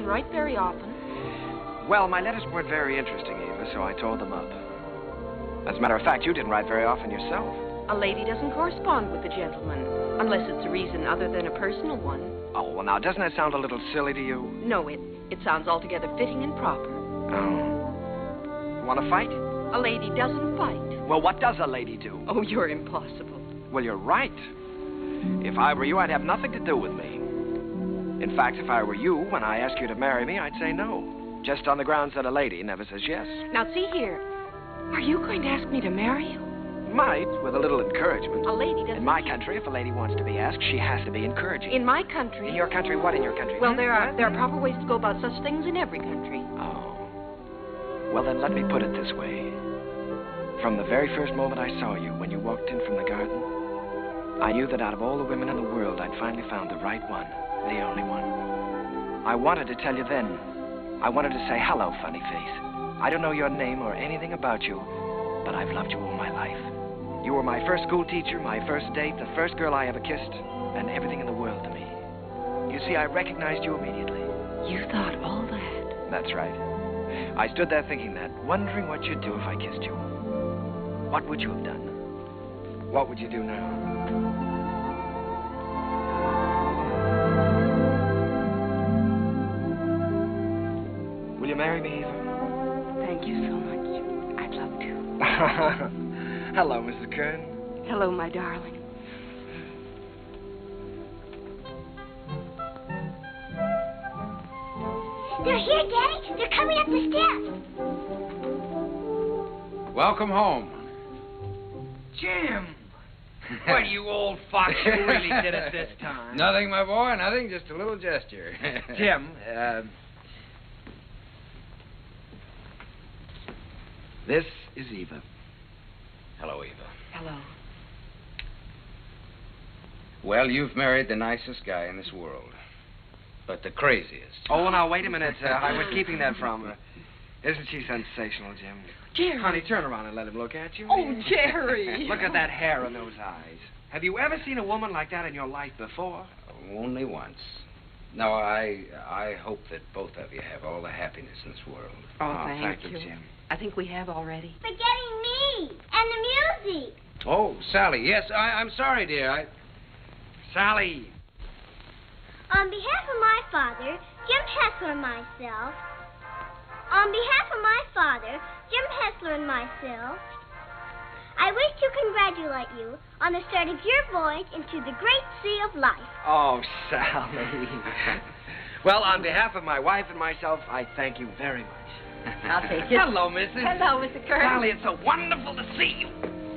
Write very often. Well, my letters weren't very interesting, Eva, so I tore them up. As a matter of fact, you didn't write very often yourself. A lady doesn't correspond with a gentleman, unless it's a reason other than a personal one. Oh, well, now, doesn't that sound a little silly to you? No, it sounds altogether fitting and proper. Oh. You want to fight? A lady doesn't fight. Well, what does a lady do? Oh, you're impossible. Well, you're right. If I were you, I'd have nothing to do with me. In fact, if I were you, when I ask you to marry me, I'd say no. Just on the grounds that a lady never says yes. Now, see here. Are you going to ask me to marry you? Might, with a little encouragement. A lady doesn't... In my country, if a lady wants to be asked, she has to be encouraging. In my country... In your country? What in your country? Well, there are proper ways to go about such things in every country. Oh. Well, then let me put it this way. From the very first moment I saw you, when you walked in from the garden, I knew that out of all the women in the world, I'd finally found the right one. The only one. I wanted to tell you then. I wanted to say, hello, funny face. I don't know your name or anything about you, but I've loved you all my life. You were my first school teacher, my first date, the first girl I ever kissed, and everything in the world to me. You see, I recognized you immediately. You thought all that? That's right. I stood there thinking that, wondering what you'd do if I kissed you. What would you have done? What would you do now? Will you marry me, Eva? Thank you so much. I'd love to. Hello, Mrs. Kern. Hello, my darling. They're here, Daddy. They're coming up the steps. Welcome home. Jim! What, you old fox, you really did it this time. Nothing, my boy, nothing, just a little gesture. Jim, this is Eva. Hello, Eva. Hello. Well, you've married the nicest guy in this world, but the craziest. Oh, now, wait a minute. I was keeping that from her. Isn't she sensational, Jim? Jerry. Honey, turn around and let him look at you. Oh, Jerry. Look at that hair and those eyes. Have you ever seen a woman like that in your life before? Only once. No, I hope that both of you have all the happiness in this world. Oh, thank you, Jim. I think we have already. Forgetting me and the music. Oh, Sally, yes, I'm sorry, dear. Sally. On behalf of my father, Jim Hessler and myself. On behalf of my father, Jim Hessler and myself, I wish to congratulate you on the start of your voyage into the great sea of life. Oh, Sally. Well, on behalf of my wife and myself, I thank you very much. I'll take it. Hello, Mrs. Hello, Mr. Kern. Sally, it's so wonderful to see you.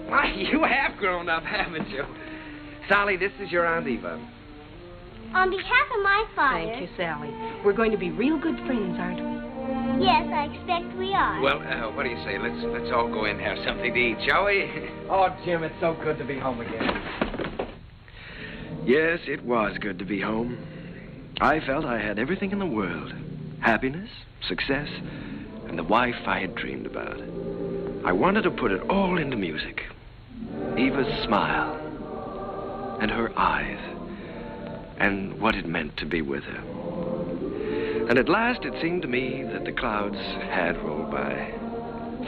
Why, you have grown up, haven't you? Sally, this is your Aunt Eva. On behalf of my father... Thank you, Sally. We're going to be real good friends, aren't we? Yes, I expect we are. Well, what do you say? Let's all go in and have something to eat, shall we? Oh, Jim, it's so good to be home again. Yes, it was good to be home. I felt I had everything in the world. Happiness, success, and the wife I had dreamed about. I wanted to put it all into music. Eva's smile and her eyes and what it meant to be with her. And at last it seemed to me that the clouds had rolled by.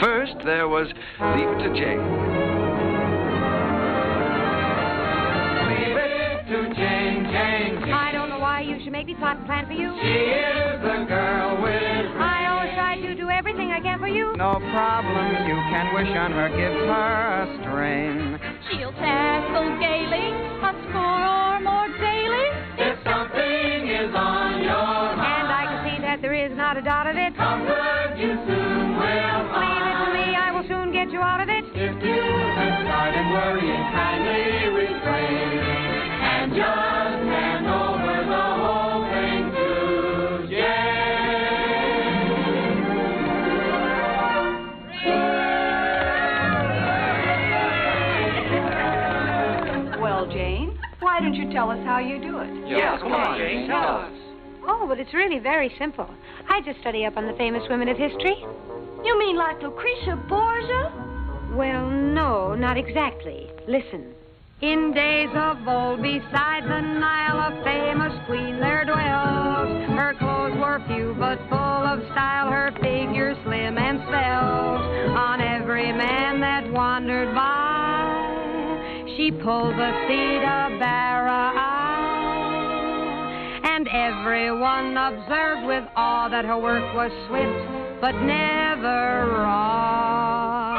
First, there was Leave It to Jane. Leave it to Jane, Jane, Jane. I don't know why you should make me plot and plan for you. She is the girl with I always try to do everything I can for you. No problem you can wish on her gives her a strain. She'll tackle gaily, a score or more daily. If something is on your mind, and I can see that there is not a dot of it. Comfort you soon will find. Leave it to me, I will soon get you out of it. If you have started worrying, kindly refrain and just hand over the whole thing to Jane. Well, Jane, why don't you tell us how you do it? Yeah, come on, Jane, tell us. Oh, but it's really very simple. I just study up on the famous women of history. You mean like Lucretia Borgia? Well, no, not exactly. Listen. In days of old, beside the Nile, a famous queen there dwelt. Her clothes were few, but full of style, her figure slim and svelte. On every man that wandered by, she pulled the Theda Bara. And everyone observed with awe that her work was swift, but never raw.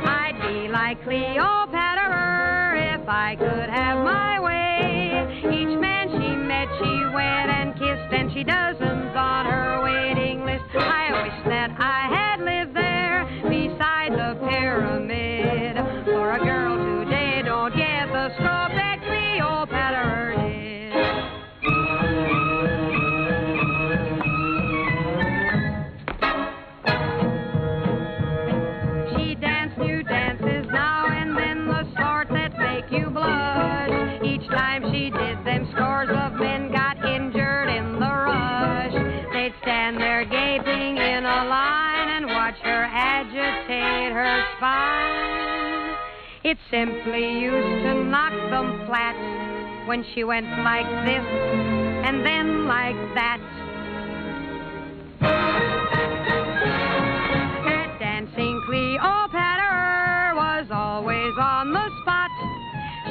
I'd be like Cleopatra if I could have my way. Each man she met, she wed and kissed, and she dozens on her waiting list. I wish that I had lived there beside the pyramid. For a girl today don't get the scope that Cleopatra did. She danced new dances now and then, the sort that make you blush. Each time she did them, scores of men got injured in the rush. They'd stand there gaping in a line and watch her agitate her spine. It simply used to knock them flat when she went like this and then like that. That dancing Cleopatra was always on the spot.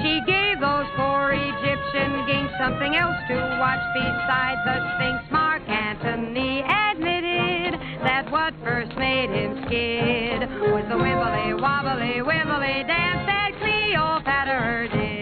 She gave those poor Egyptian kings something else to watch besides the Sphinx. Mark Antony admitted that what first made him skid was the wibbly wobbly wibbly dance that Cleopatra did.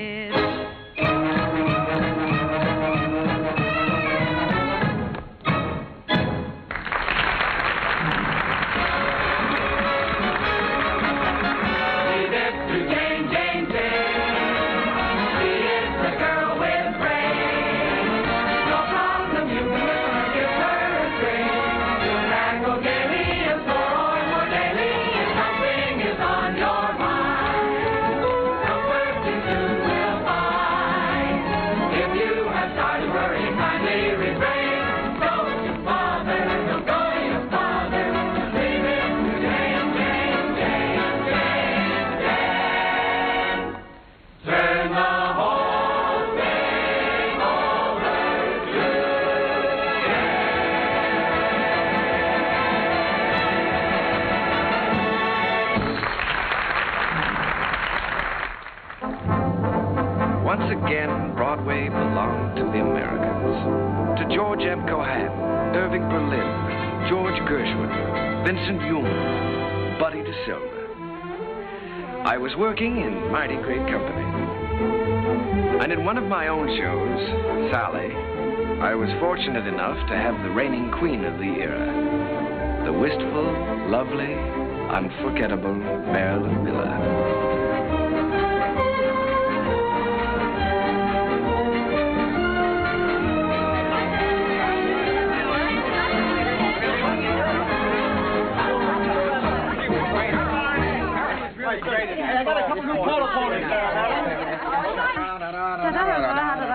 Once again, Broadway belonged to the Americans. To George M. Cohan, Irving Berlin, George Gershwin, Vincent Youm, Buddy DeSilva. I was working in mighty great company. And in one of my own shows, Sally, I was fortunate enough to have the reigning queen of the era, the wistful, lovely, unforgettable Marilyn Miller.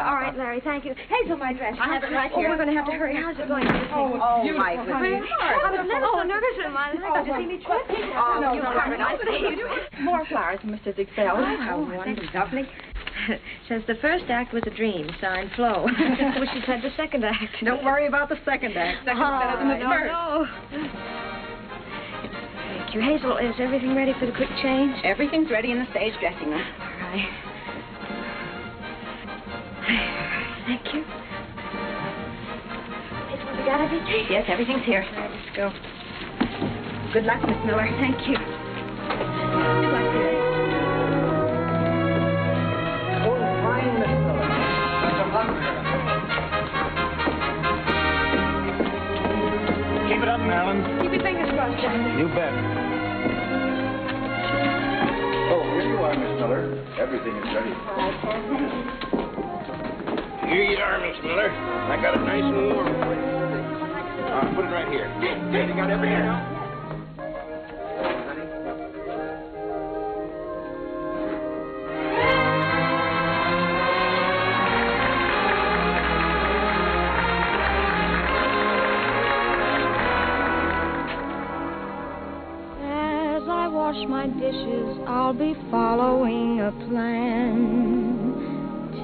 All right, Larry, thank you. Hazel, my dress. I have it right here. We're going to have to hurry. How's it going? My goodness. I was never nervous in my life. To see me trip. You are nice to see you. More flowers from Mr. Ziegfeld. How wonderful. Says the first act was a dream, signed Flo. Wish she'd said the second act. Don't worry about the second act. Second's better than the first. No. Thank you. Hazel, is everything ready for the quick change? Everything's ready in the stage dressing room. All right. Thank you. Hazel, we got everything? Yes, everything's here. All right, let's go. Good luck, Miss Miller. Thank you. Good luck, dear. Oh, fine, Miss Miller. Best of luck. Keep it up, Marilyn. Keep your fingers crossed, Johnny. You bet. Oh, here you are, Miss Miller. Everything is ready. All right, Sam. Here you are, Miss Miller. I got it nice and warm for you. Put it right here. You got everything now? As I wash my dishes, I'll be following a plan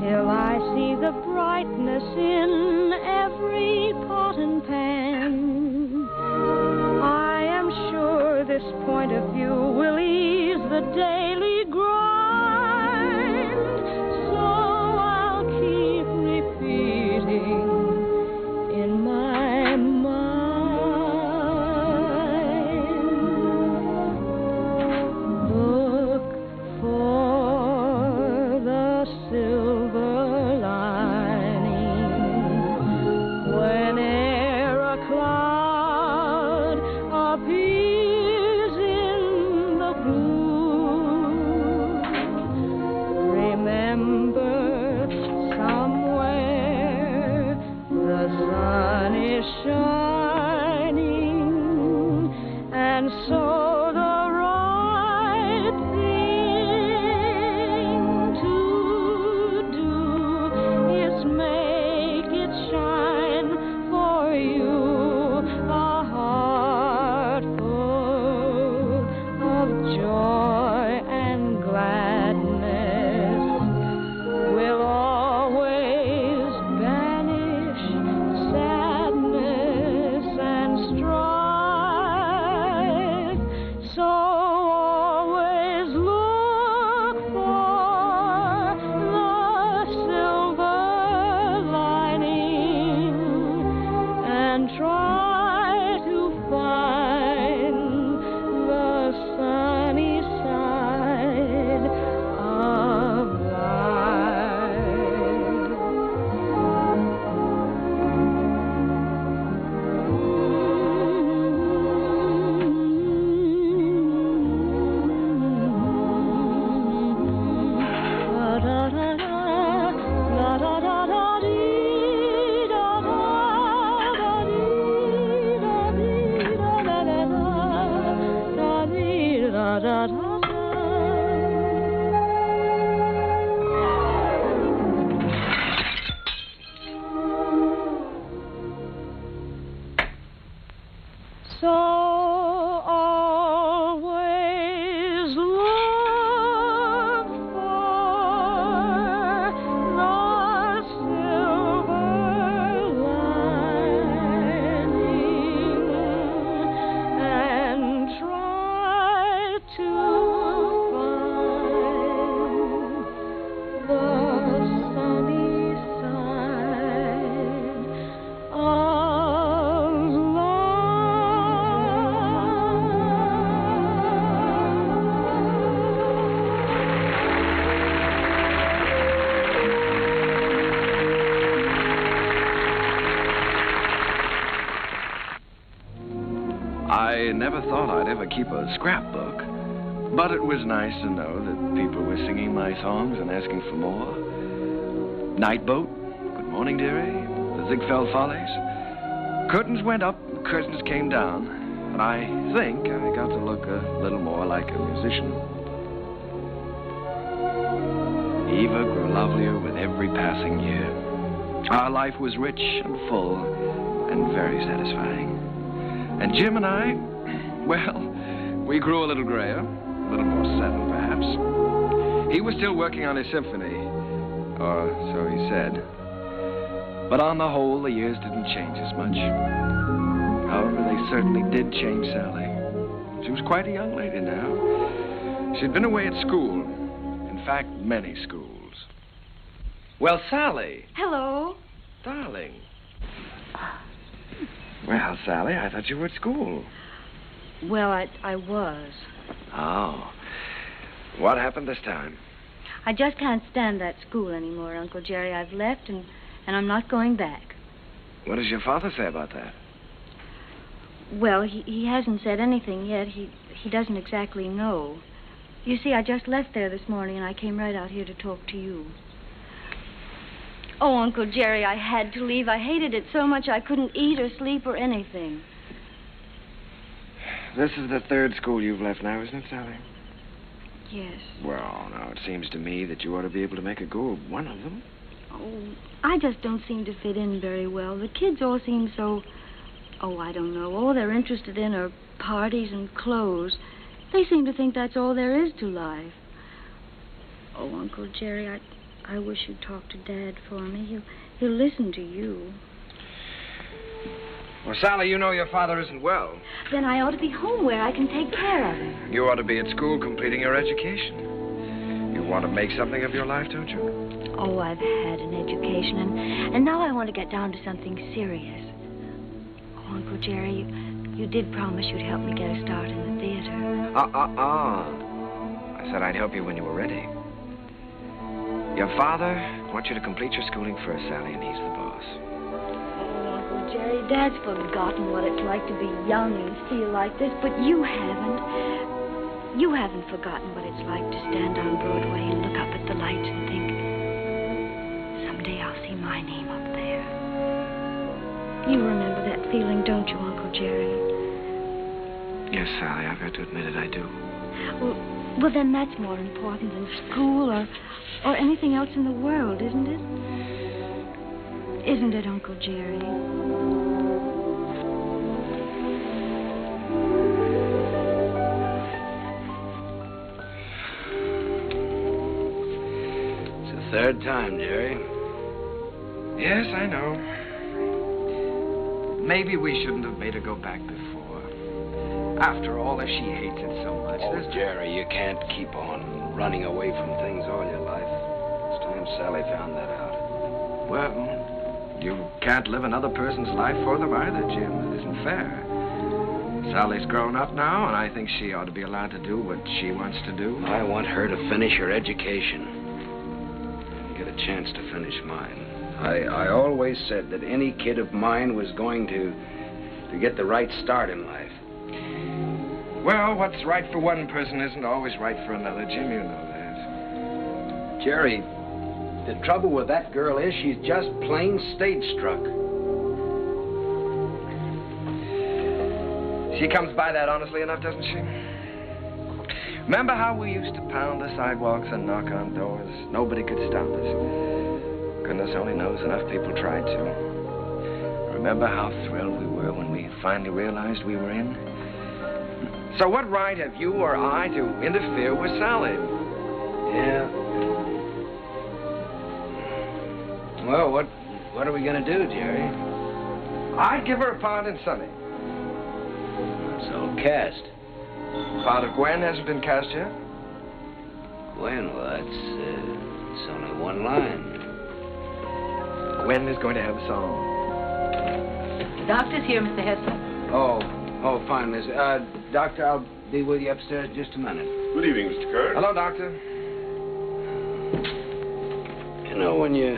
till I see the brightness in every pot and pan. I am sure this point of view will ease the daily grind, so I'll keep repeating in my mind. Look for the silver lining whene'er a cloud appears in the blue. Remember, somewhere the sun is shining, and so the right thing to do is make it shine for you. A heart full of joy and gladness will always banish sadness and strife. So always look for the silver lining and try to find the sunny side of So always look for the silver lining and try to find the sunny side of I never thought I'd ever keep a scrapbook, but it was nice to know that people were singing my songs and asking for more. Night Boat, Good Morning Dearie, The Ziegfeld Follies. Curtains went up, curtains came down, and I think I got to look a little more like a musician. Eva grew lovelier with every passing year. Our life was rich and full and very satisfying. And Jim and I, well, we grew a little grayer, a little more settled, perhaps. He was still working on his symphony, Or so he said. But on the whole, the years didn't change as much. However, they certainly did change Sally. She was quite a young lady now. She'd been away at school. In fact, many schools. Well, Sally. Hello. Darling. Well, Sally, I thought you were at school. Well, I was. Oh. What happened this time? I just can't stand that school anymore, Uncle Jerry. I've left, and I'm not going back. What does your father say about that? Well, he hasn't said anything yet. He doesn't exactly know. You see, I just left there this morning, and I came right out here to talk to you. Oh, Uncle Jerry, I had to leave. I hated it so much I couldn't eat or sleep or anything. This is the third school you've left now, isn't it, Sally? Yes. Well, now, it seems to me that you ought to be able to make a go of one of them. Oh, I just don't seem to fit in very well. The kids all seem so... Oh, I don't know. All they're interested in are parties and clothes. They seem to think that's all there is to life. Oh, Uncle Jerry, I wish you'd talk to Dad for me. He'll listen to you. Well, Sally, you know your father isn't well. Then I ought to be home where I can take care of him. You ought to be at school completing your education. You want to make something of your life, don't you? Oh, I've had an education, and now I want to get down to something serious. Oh, Uncle Jerry, you did promise you'd help me get a start in the theater. I said I'd help you when you were ready. Your father wants you to complete your schooling first, Sally, and he's the boss. Oh, Uncle Jerry, Dad's forgotten what it's like to be young and feel like this, but you haven't. You haven't forgotten what it's like to stand on Broadway and look up at the lights and think, someday I'll see my name up there. You remember that feeling, don't you, Uncle Jerry? Yes, Sally, I've got to admit it, I do. Well, then that's more important than school or anything else in the world, isn't it? Isn't it, Uncle Jerry? It's the third time, Jerry. Yes, I know. Maybe we shouldn't have made her go back before. After all, if she hates it so much. Oh, Jerry, you can't keep on running away from things all your life. It's time Sally found that out. Well, you can't live another person's life for them either, Jim. It isn't fair. Sally's grown up now, and I think she ought to be allowed to do what she wants to do. I want her to finish her education and get a chance to finish mine. I always said that any kid of mine was going to get the right start in life. Well, what's right for one person isn't always right for another, Jim. You know that. Jerry, the trouble with that girl is she's just plain stage-struck. She comes by that honestly enough, doesn't she? Remember how we used to pound the sidewalks and knock on doors? Nobody could stop us. Goodness only knows enough people tried to. Remember how thrilled we were when we finally realized we were in? So what right have you or I to interfere with Sally? Yeah. Well, what are we going to do, Jerry? I'd give her a part in Sunny. So cast. Part of Gwen hasn't been cast yet? Gwen, well, it's only one line. Gwen is going to have a song. The doctor's here, Mr. Hessler. Oh, fine, Miss. Doctor, I'll be with you upstairs in just a minute. Good evening, Mr. Kern. Hello, Doctor. You know, when you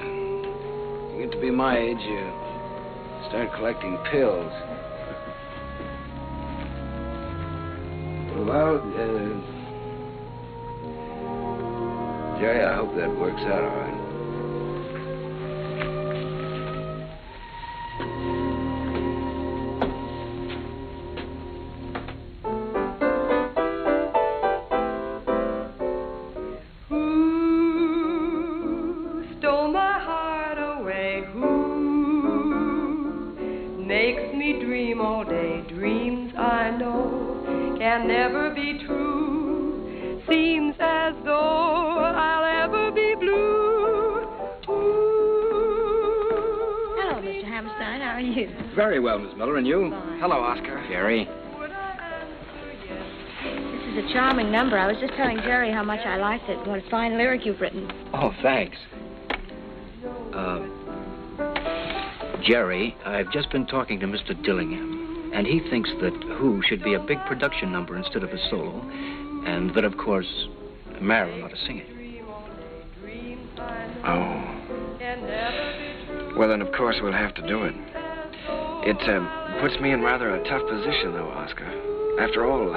get to be my age, you start collecting pills. Well, Jerry, I hope that works out all right. Can never be true. Seems as though I'll ever be blue. Very well, Miss Miller, and you? Hello, Oscar. Jerry. This is a charming number. I was just telling Jerry how much I liked it. What a fine lyric you've written. Oh, thanks. Jerry, I've just been talking to Mr. Dillingham, and he thinks that Who should be a big production number instead of a solo, and that, of course, Marilyn ought to sing it. Oh. Well, then, of course, we'll have to do it. It puts me in rather a tough position, though, Oscar. After all,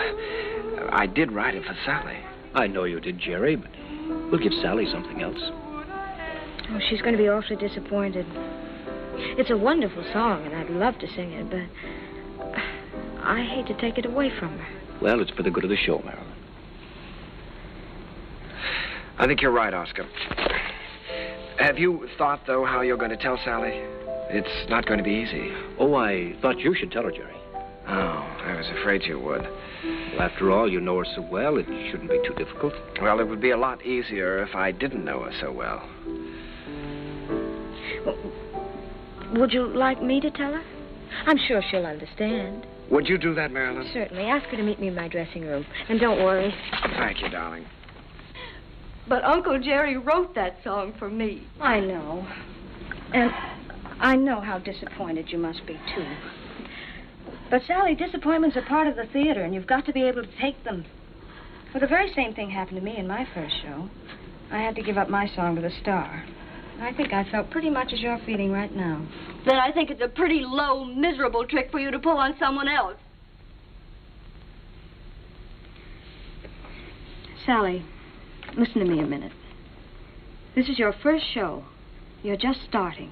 I did write it for Sally. I know you did, Jerry, but we'll give Sally something else. Oh, she's going to be awfully disappointed. It's a wonderful song, and I'd love to sing it, but I hate to take it away from her. Well, it's for the good of the show, Marilyn. I think you're right, Oscar. Have you thought, though, how you're going to tell Sally? It's not going to be easy. Oh, I thought you should tell her, Jerry. Oh, I was afraid you would. Well, after all, you know her so well, it shouldn't be too difficult. Well, it would be a lot easier if I didn't know her so well. Would you like me to tell her? I'm sure she'll understand. Would you do that, Marilyn? Certainly. Ask her to meet me in my dressing room. And don't worry. Thank you, darling. But Uncle Jerry wrote that song for me. I know. And I know how disappointed you must be, too. But, Sally, disappointments are part of the theater, and you've got to be able to take them. Well, the very same thing happened to me in my first show. I had to give up my song to the star. I think I felt pretty much as you're feeling right now. Then I think it's a pretty low, miserable trick for you to pull on someone else. Sally, listen to me a minute. This is your first show. You're just starting.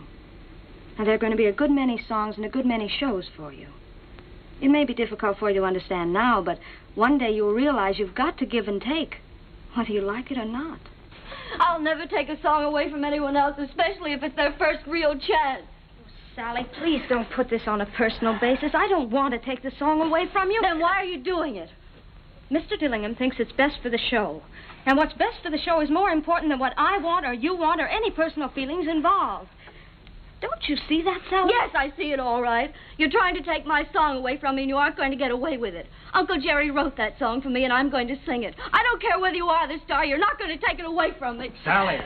Now, there are going to be a good many songs and a good many shows for you. It may be difficult for you to understand now, but one day you'll realize you've got to give and take, whether you like it or not. I'll never take a song away from anyone else, especially if it's their first real chance. Sally, please don't put this on a personal basis. I don't want to take the song away from you. Then why are you doing it? Mr. Dillingham thinks it's best for the show. And what's best for the show is more important than what I want or you want or any personal feelings involved. Don't you see that, Sally? Yes, I see it all right. You're trying to take my song away from me, and you aren't going to get away with it. Uncle Jerry wrote that song for me, and I'm going to sing it. I don't care whether you are the star. You're not going to take it away from me. Sally!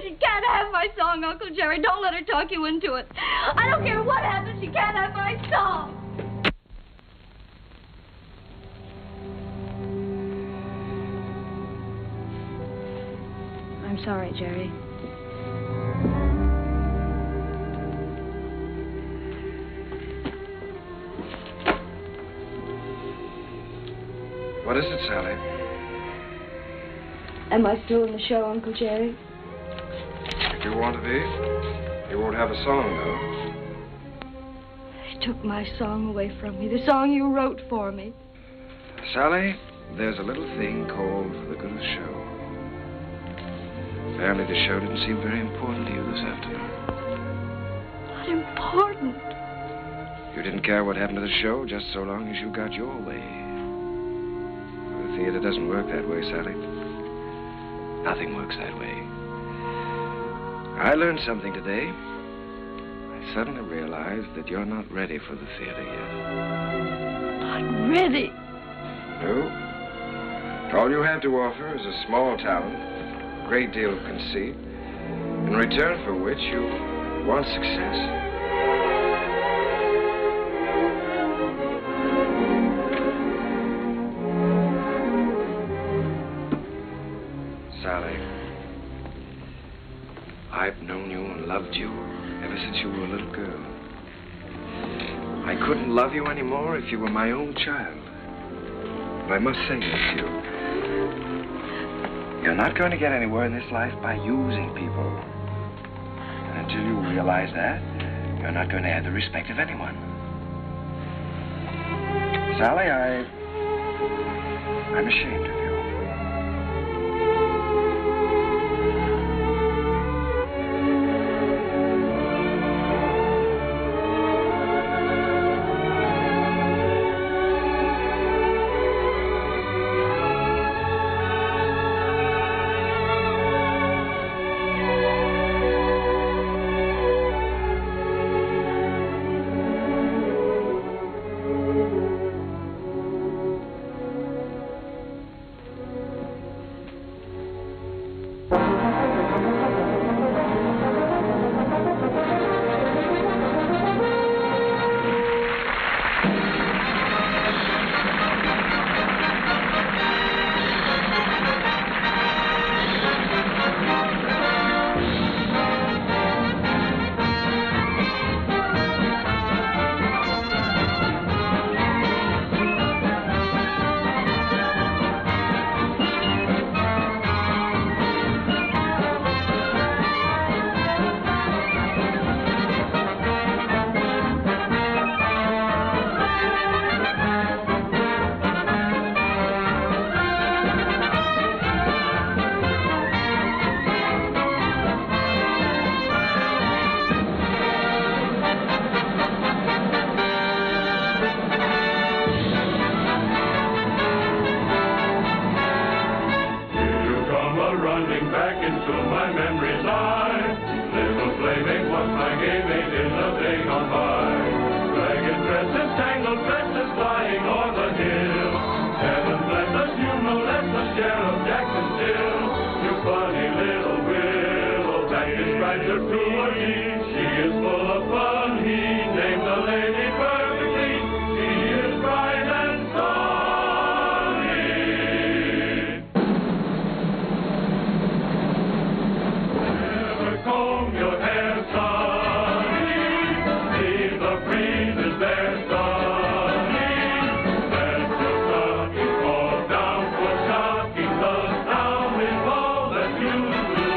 She can't have my song, Uncle Jerry. Don't let her talk you into it. I don't care what happens. She can't have my song. I'm sorry, Jerry. What is it, Sally? Am I still in the show, Uncle Jerry? If you want to be. You won't have a song, though. He took my song away from me, the song you wrote for me. Sally, there's a little thing called the good of the show. Apparently the show didn't seem very important to you this afternoon. Not important? You didn't care what happened to the show just so long as you got your way. The theater doesn't work that way, Sally. Nothing works that way. I learned something today. I suddenly realized that you're not ready for the theater yet. Not ready? No. All you have to offer is a small talent, a great deal of conceit, in return for which you want success. Sally, I've known you and loved you ever since you were a little girl. I couldn't love you anymore if you were my own child. But I must say this to you. You're not going to get anywhere in this life by using people. And until you realize that, you're not going to have the respect of anyone. Sally, I'm ashamed of you. back into my memory's eye. Little playmate was my game mate in the day gone by. Ragged dresses, tangled dresses, flying o'er the hill. Heaven bless us, you know that's the Sheriff Jackson still. You funny little willow, that describes her truly. She is full of fun, he named the lady perfectly. She is bright and sunny. Never comb your hair, sonny. Leave the breezes there, sonny. Let your stockings fall down for shocking. The sound is all that you do.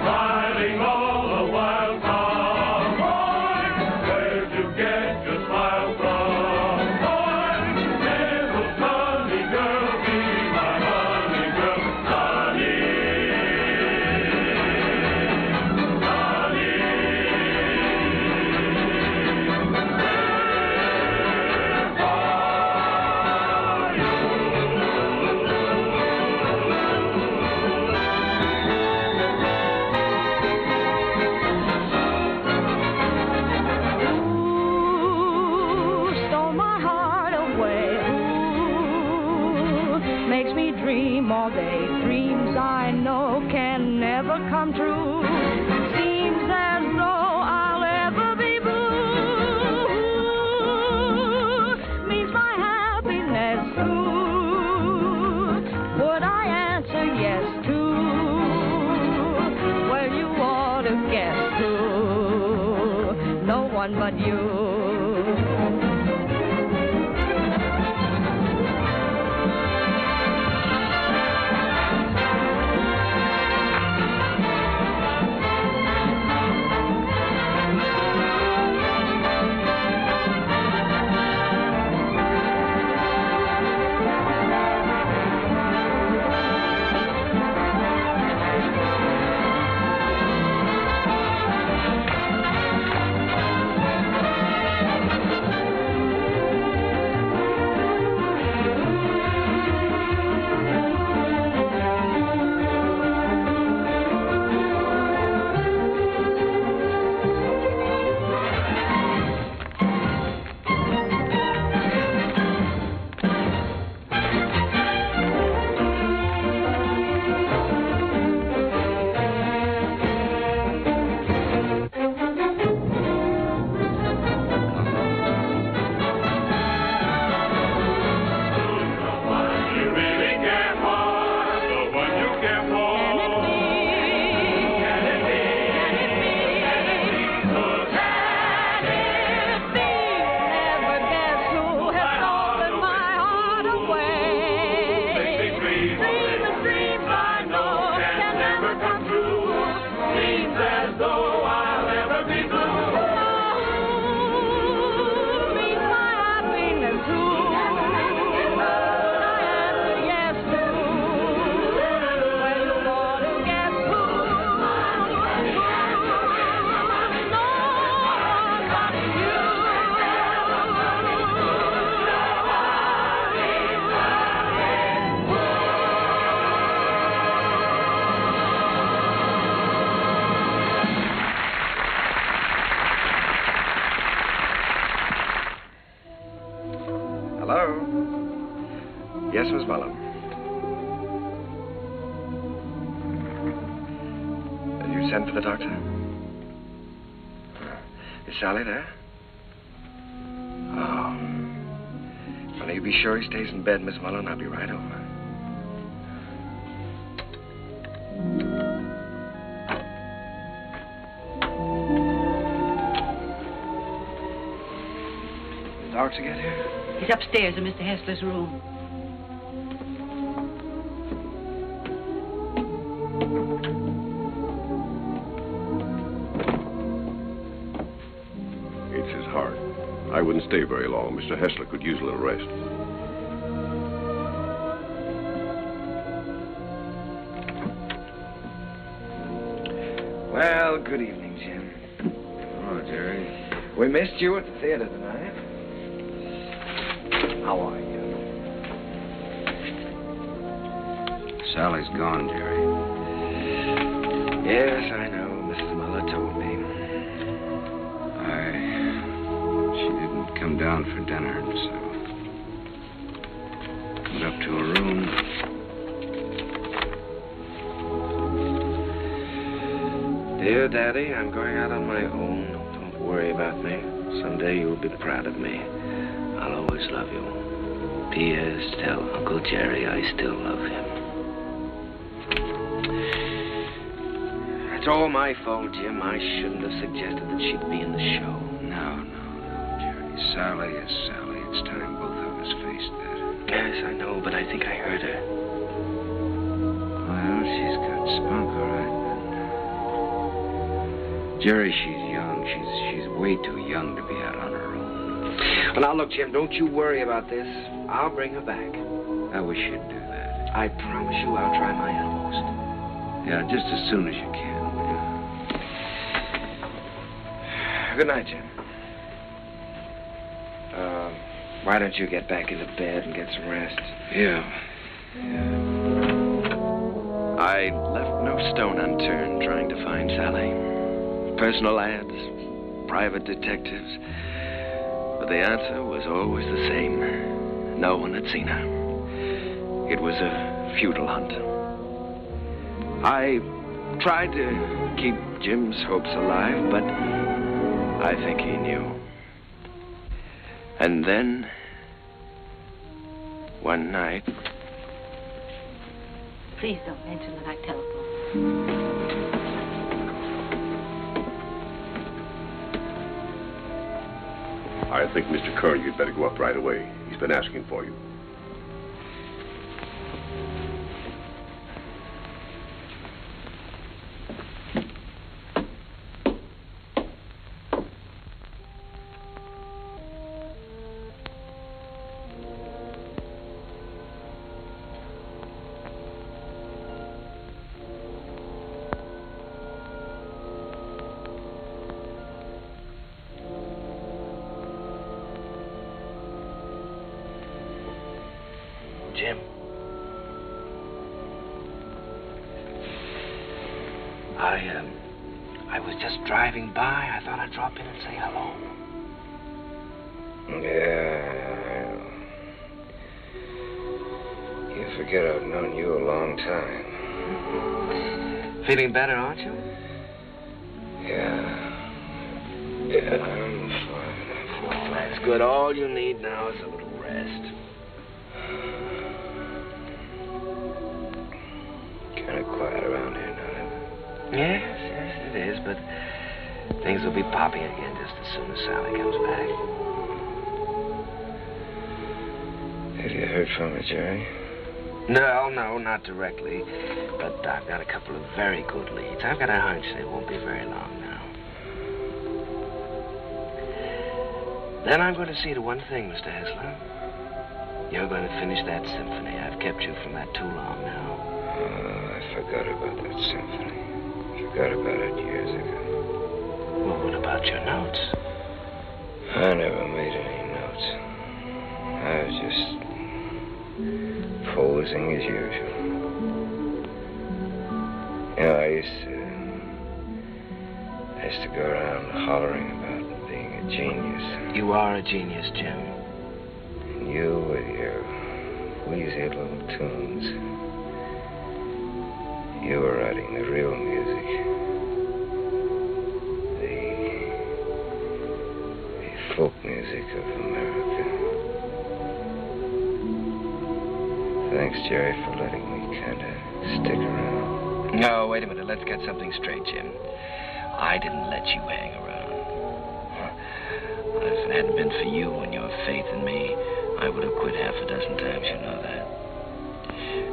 Smiling all the while, cowboy. Where'd you get your smile from, boy? Little sunny girl, be my honey girl, sunny. Stole my heart away. Ooh, makes me dream all day. Dreams I know can never come true. Seems as though I'll ever be blue. Means my happiness too. Would I answer yes to? Well, you ought to guess who. No one but you. Yes, Miss Mullin. You sent for the doctor? Is Sally there? Oh. Well, you be sure he stays in bed, Miss Mullin. I'll be right over. The doctor get here? He's upstairs in Mr. Hessler's room. It's his heart. I wouldn't stay very long. Mr. Hessler could use a little rest. Well, good evening, Jim. Oh, Jerry. We missed you at the theater tonight. How are you? Sally's gone, Jerry. Yes, I know. Mrs. Muller told me. She didn't come down for dinner, so went up to her room. Dear Daddy, I'm going out on my own. Don't worry about me. Someday you'll be proud of me. I'll always love you. P.S. Tell Uncle Jerry I still love him. It's all my fault, Jim. I shouldn't have suggested that she'd be in the show. No, Jerry. Sally is Sally. It's time both of us faced that. Yes, I know, but I think I heard her. Well, she's got spunk, all right. Jerry, she's young. She's way too young to be out on her own. Well, now, look, Jim, don't you worry about this. I'll bring her back. I wish you'd do that. I promise you I'll try my utmost. Yeah, just as soon as you can. Good night, Jim. Why don't you get back into bed and get some rest? Yeah. I left no stone unturned trying to find Sally. Personal ads, private detectives. But the answer was always the same. No one had seen her. It was a futile hunt. I tried to keep Jim's hopes alive, but I think he knew. And then, one night... Please don't mention that I telephoned. I think, Mr. Kern, you'd better go up right away. He's been asking for you. Jim. I was just driving by. I thought I'd drop in and say hello. Yeah. You forget I've known you a long time. Feeling better, aren't you? Yeah, I'm fine. That's good. All you need now is a little rest. Kind of quiet around here now. Yes, it is, but things will be popping again just as soon as Sally comes back. Have you heard from her, Jerry? No, not directly. But I've got a couple of very good leads. I've got a hunch they won't be very long now. Then I'm going to see to one thing, Mr. Hessler. You're going to finish that symphony. I've kept you from that too long now. I forgot about that symphony. Forgot about it years ago. Well, what about your notes? I never made any notes. I was just posing as usual. You know, I used to go around hollering about being a genius. You are a genius, Jim. And you with your wheezy little tunes. You were writing the real music. The folk music of America. Thanks, Jerry, for letting me kind of stick around. No, wait a minute. Let's get something straight, Jim. I didn't let you hang around. If it hadn't been for you and your faith in me, I would have quit half a dozen times, you know that.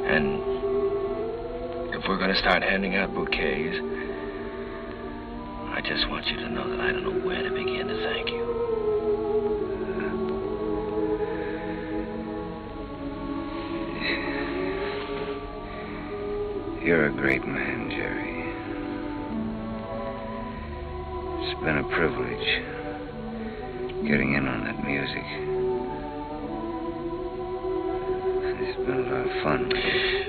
And if we're going to start handing out bouquets, I just want you to know that I don't know where to begin to thank you. You're a great man, Jerry. It's been a privilege getting in on that music. It's been a lot of fun.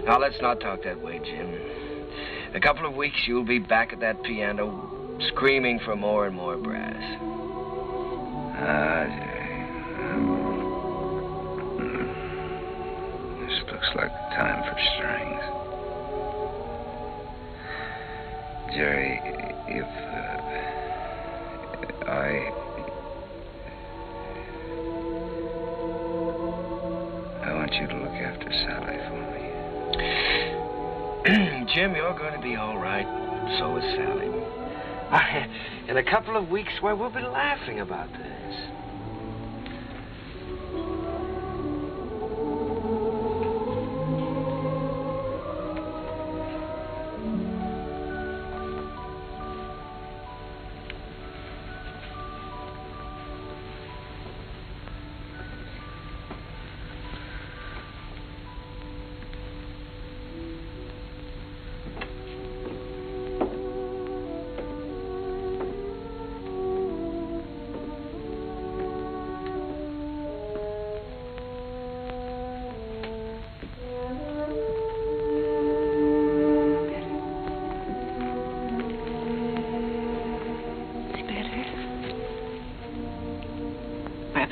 Now, let's not talk that way, Jim. In a couple of weeks, you'll be back at that piano, screaming for more and more brass. This looks like the time for strings. Jerry, if I want you to look after Sally for me. Jim, you're going to be all right. So is Sally. In a couple of weeks, why, we'll be laughing about this.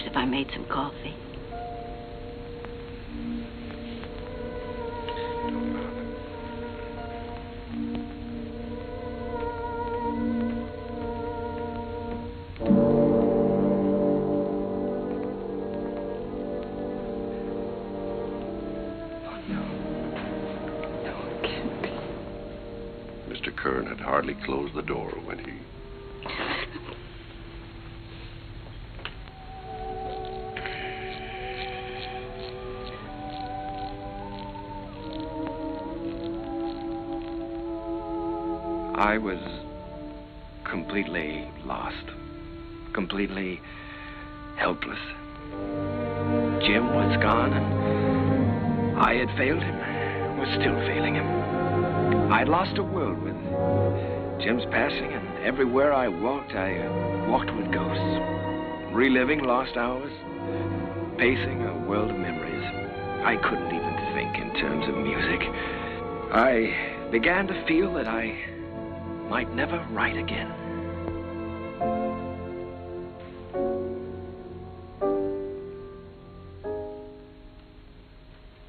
If I made some coffee. Mr. Kern had hardly closed the door when he... I was completely lost, completely helpless. Jim was gone, and I had failed him, was still failing him. I'd lost a world with Jim's passing, and everywhere I walked with ghosts, reliving lost hours, pacing a world of memories. I couldn't even think in terms of music. I began to feel that I might never write again.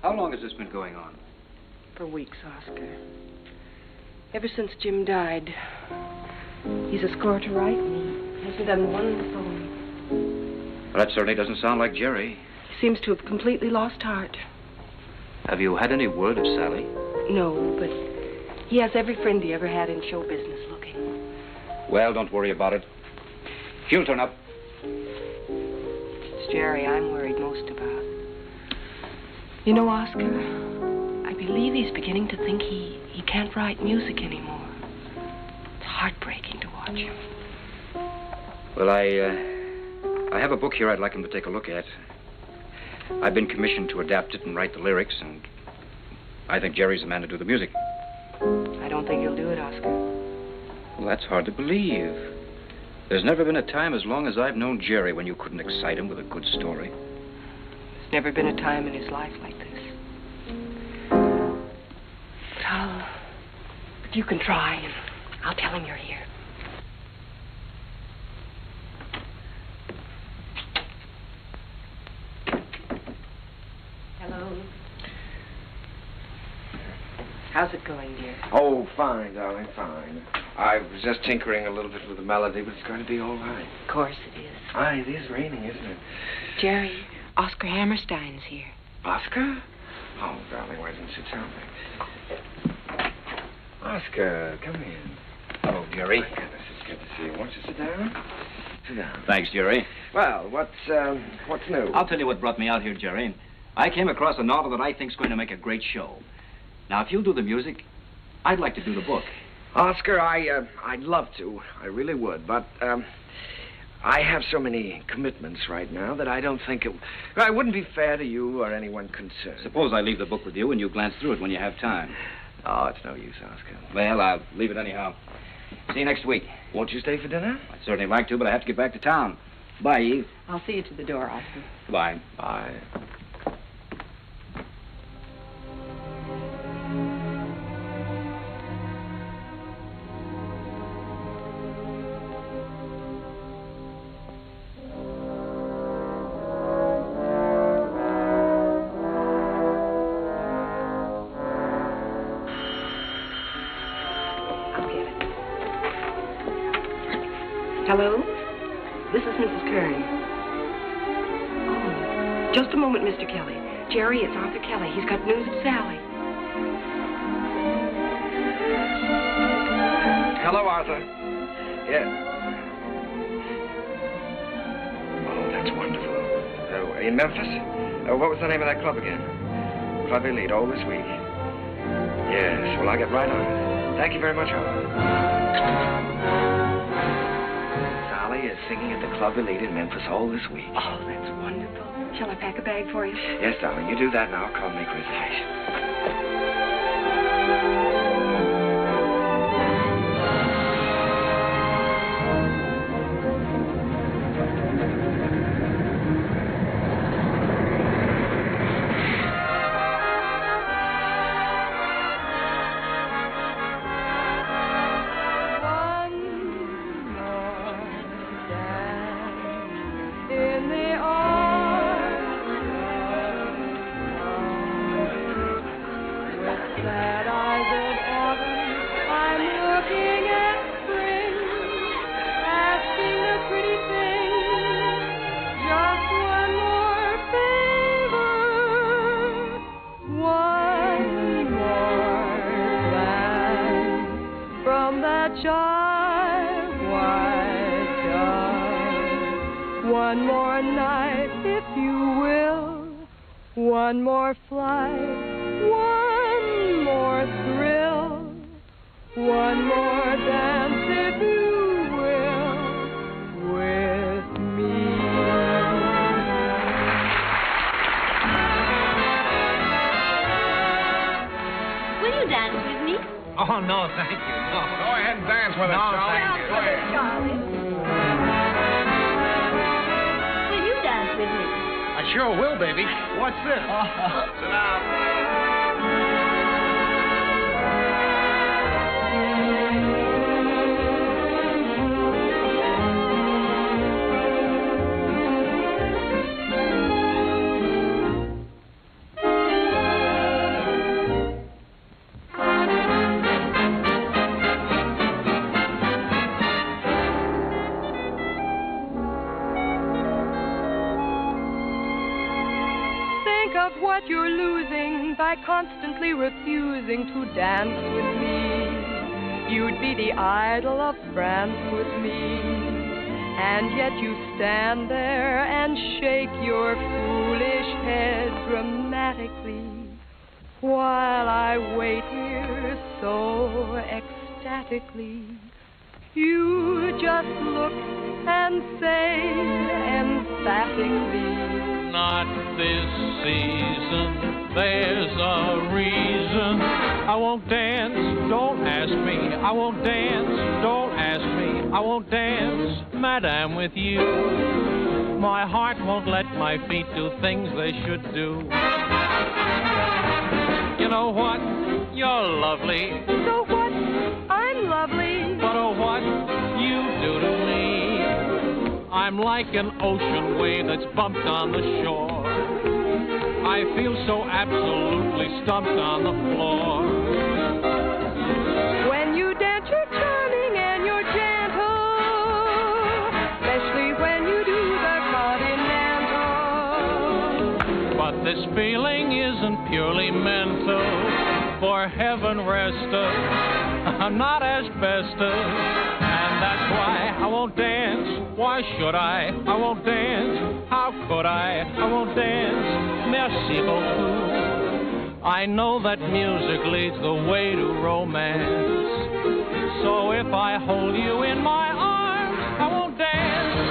How long has this been going on? For weeks, Oscar. Ever since Jim died. He's a score to write, and he hasn't done one song. Well, that certainly doesn't sound like Jerry. He seems to have completely lost heart. Have you had any word of Sally? No, but he has every friend he ever had in show business looking. Well, don't worry about it. He'll turn up. It's Jerry I'm worried most about. You know, Oscar, I believe he's beginning to think he can't write music anymore. It's heartbreaking to watch him. Well, I have a book here I'd like him to take a look at. I've been commissioned to adapt it and write the lyrics, and I think Jerry's the man to do the music. I don't think he'll do it, Oscar. Well, that's hard to believe. There's never been a time as long as I've known Jerry when you couldn't excite him with a good story. There's never been a time in his life like this. But you can try, and I'll tell him you're here. Hello. How's it going, dear? Oh, fine, darling, fine. I was just tinkering a little bit with the melody, but it's going to be all right. Of course it is. Aye, it is raining, isn't it? Jerry, Oscar Hammerstein's here. Oscar? Oh, darling, why didn't you tell me? Oscar, come in. Oh, Jerry. My goodness, it's good to see you. Won't you sit down? Sit down. Thanks, Jerry. Well, what's new? I'll tell you what brought me out here, Jerry. I came across a novel that I think's going to make a great show. Now, if you'll do the music, I'd like to do the book. Oscar, I'd love to. I really would, but, I have so many commitments right now that I don't think it wouldn't be fair to you or anyone concerned. Suppose I leave the book with you and you glance through it when you have time. Oh, it's no use, Oscar. Well, I'll leave it anyhow. See you next week. Won't you stay for dinner? I'd certainly like to, but I have to get back to town. Bye, Eve. I'll see you to the door, Oscar. Bye. Bye. Hello? This is Mrs. Kern. Oh, just a moment, Mr. Kelly. Jerry, it's Arthur Kelly. He's got news of Sally. Hello, Arthur. Yeah. Oh, that's wonderful. In Memphis? What was the name of that club again? Club Elite, all this week. Yes, well, I'll get right on it. Thank you very much, Arthur. Sally is singing at the Club Elite in Memphis all this week. Oh, that's wonderful. Shall I pack a bag for you? Yes, darling, you do that and I'll call and make reservations. One more night, if you will. One more flight. One more thrill. One more dance, if you will, with me. Will you dance with me? Oh, no, thank you. No. Go ahead and dance with us, No, Charlie. thank you. Go ahead. Charlie. Will you dance with me? I sure will, baby. What's this? Sit down. What you're losing by constantly refusing to dance with me. You'd be the idol of France with me, and yet you stand there and shake your foolish head dramatically while I wait here so ecstatically. You just look and say emphatically, not this season, there's a reason. I won't dance, don't ask me. I won't dance, don't ask me. I won't dance, madame, with you. My heart won't let my feet do things they should do. You know what? You're lovely. So what? I'm lovely. But oh, what you do to me. I'm like an ocean wave that's bumped on the shore. I feel so absolutely stumped on the floor. When you dance, you're charming and you're gentle, especially when you do the continental. But this feeling isn't purely mental. For heaven rest us, not asbestos. And that's why I won't dance. Why should I? I won't dance. How could I? I won't dance. Merci beaucoup. I know that music leads the way to romance. So if I hold you in my arms, I won't dance.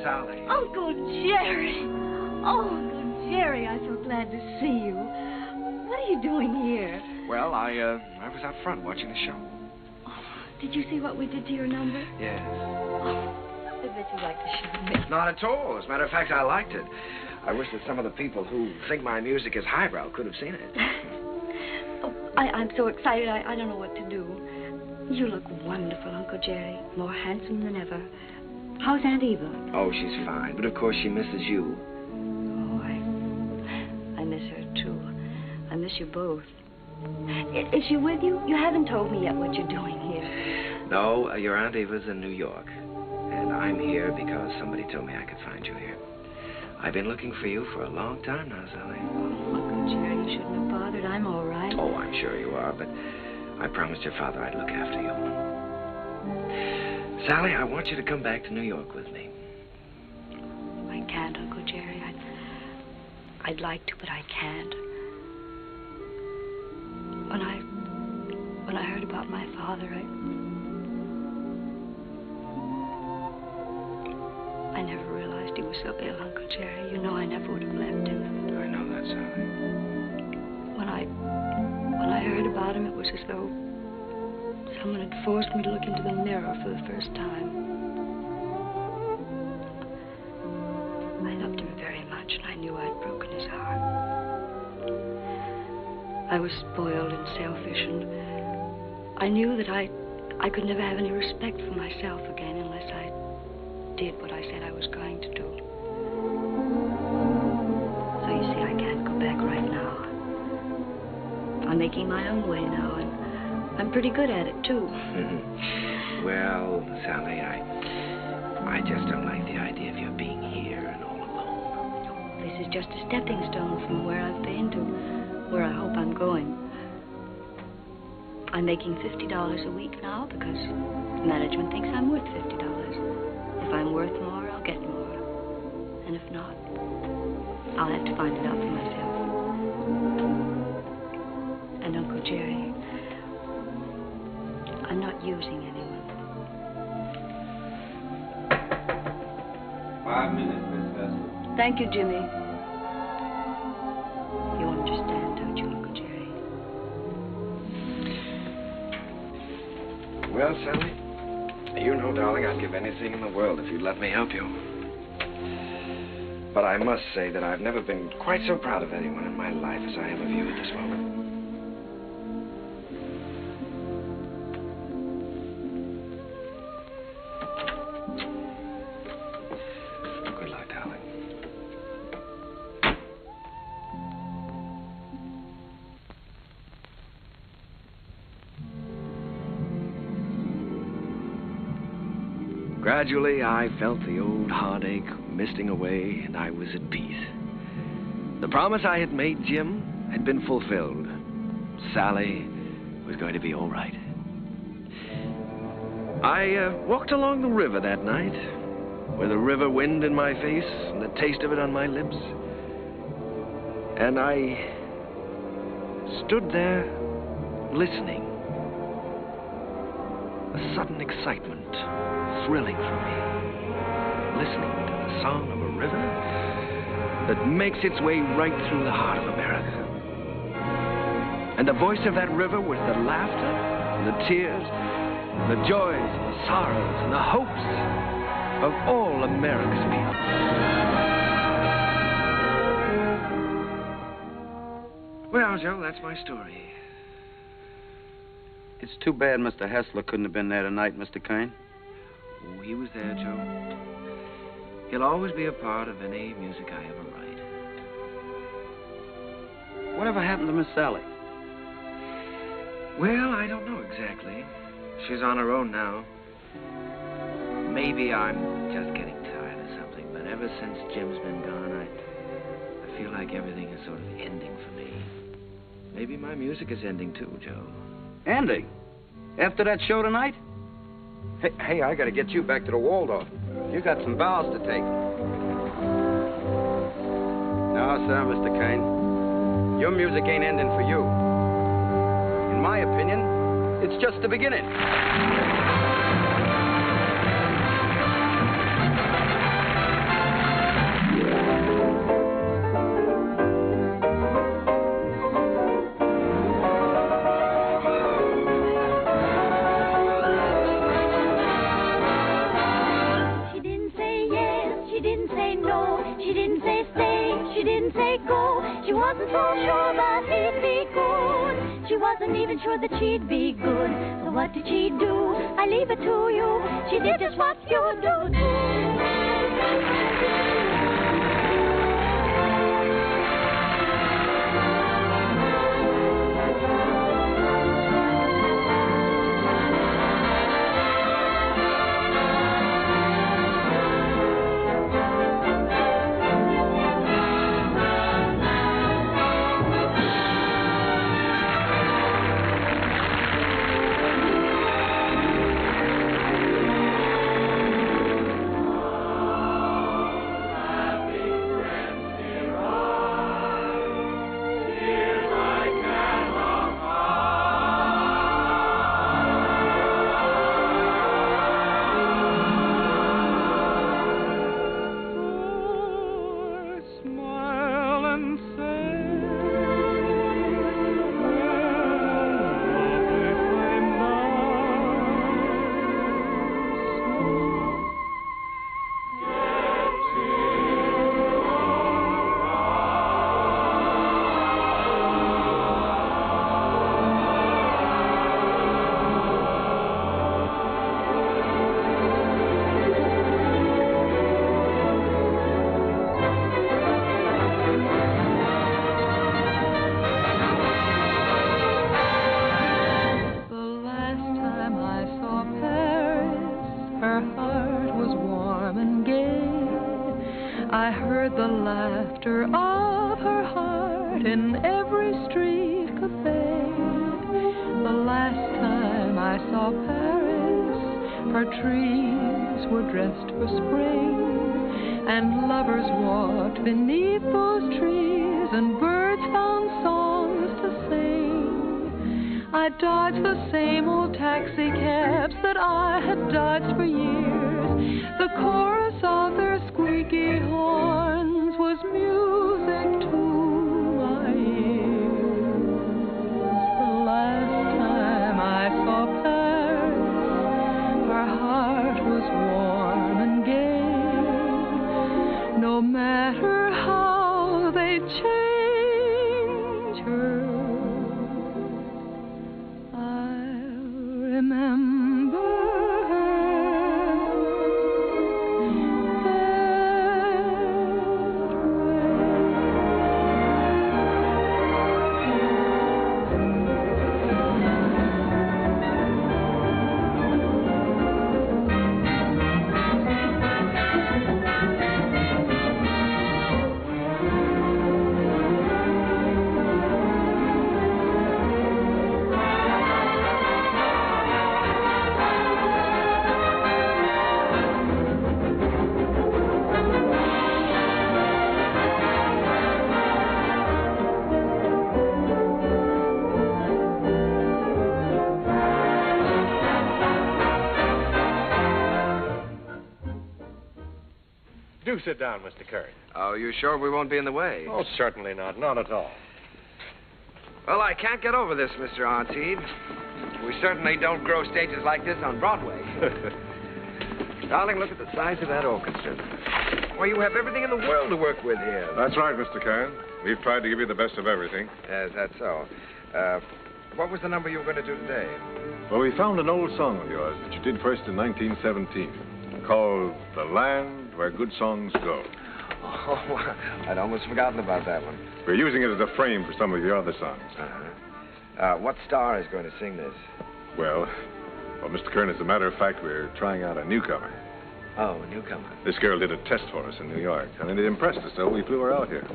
Sally. Uncle Jerry. Oh, Uncle Jerry, I'm so glad to see you. What are you doing here? Well, I was out front watching the show. Did you see what we did to your number? Yes. I bet you'd like to show me. Not at all. As a matter of fact, I liked it. I wish that some of the people who think my music is highbrow could have seen it. I'm so excited, I don't know what to do. You look wonderful, Uncle Jerry. More handsome than ever. How's Aunt Eva? Oh, she's fine. But of course she misses you. Oh, I miss her, too. I miss you both. Is she with you? You haven't told me yet what you're doing here. No, your Aunt Eva's in New York. And I'm here because somebody told me I could find you here. I've been looking for you for a long time now, Sally. Oh, Uncle Jerry, you shouldn't have bothered. I'm all right. Oh, I'm sure you are, but I promised your father I'd look after you. Sally, I want you to come back to New York with me. I can't, Uncle Jerry. I'd like to, but I can't. When I heard about my father, I never realized he was so ill, Uncle Jerry. You know I never would have left him. I know that, Sally. When I heard about him, it was as though someone had forced me to look into the mirror for the first time. I loved him very much, and I knew I'd broken his heart. I was spoiled and selfish, and I knew that I could never have any respect for myself again unless I did what I said I was going to do. So you see, I can't go back right now. I'm making my own way now, and I'm pretty good at it, too. Well, Sally, I just don't like the idea of you being here and all alone. This is just a stepping stone from where I've been to where I hope I'm going. I'm making $50 a week now because management thinks I'm worth $50. If I'm worth more, I'll get more. And if not, I'll have to find it out for myself. And Uncle Jerry, I'm not using anyone. 5 minutes, Miss Hessler. Thank you, Jimmy. You understand, don't you, Uncle Jerry? Well, Sally, you know, darling, I'd give anything in the world if you'd let me help you. But I must say that I've never been quite so proud of anyone in my life as I am of you at this moment. Good luck, darling. Gradually, I felt the old heartache misting away, and I was at peace. The promise I had made Jim had been fulfilled. Sally was going to be all right. I walked along the river that night, with the river wind in my face and the taste of it on my lips. And I stood there listening. A sudden excitement thrilling through me, listening to the song of a river that makes its way right through the heart of America. And the voice of that river was the laughter, and the tears, and the joys, and the sorrows, and the hopes of all America's people. Well, Joe, that's my story. It's too bad Mr. Hessler couldn't have been there tonight, Mr. Kern. Oh, he was there, Joe. He'll always be a part of any music I ever write. Whatever happened to Miss Sally? Well, I don't know exactly. She's on her own now. Maybe I'm just getting tired of something, but ever since Jim's been gone, I feel like everything is sort of ending for me. Maybe my music is ending too, Joe. Ending? After that show tonight? Hey, I gotta get you back to the Waldorf. You got some vows to take. No, sir, Mr. Kern. Your music ain't ending for you. In my opinion, it's just the beginning. didn't say no, she didn't say stay, she didn't say go. She wasn't so sure that he'd be good. She wasn't even sure that she'd be good. So what did she do? I leave it to you. She did just what you do. Do sit down, Mr. Kern. Oh, you sure we won't be in the way? Oh, certainly not. Not at all. Well, I can't get over this, Mr. Artseed. We certainly don't grow stages like this on Broadway. Darling, look at the size of that orchestra. Well, you have everything in the world to work with here. That's right, Mr. Kern. We've tried to give you the best of everything. Yes, that's so. What was the number you were going to do today? Well, we found an old song of yours that you did first in 1917, called The Land Where Good Songs Go. Oh, I'd almost forgotten about that one. We're using it as a frame for some of your other songs. What star is going to sing this? Well, Mr. Kern, as a matter of fact, we're trying out a newcomer. Oh, a newcomer. This girl did a test for us in New York, and it impressed us, so we flew her out here.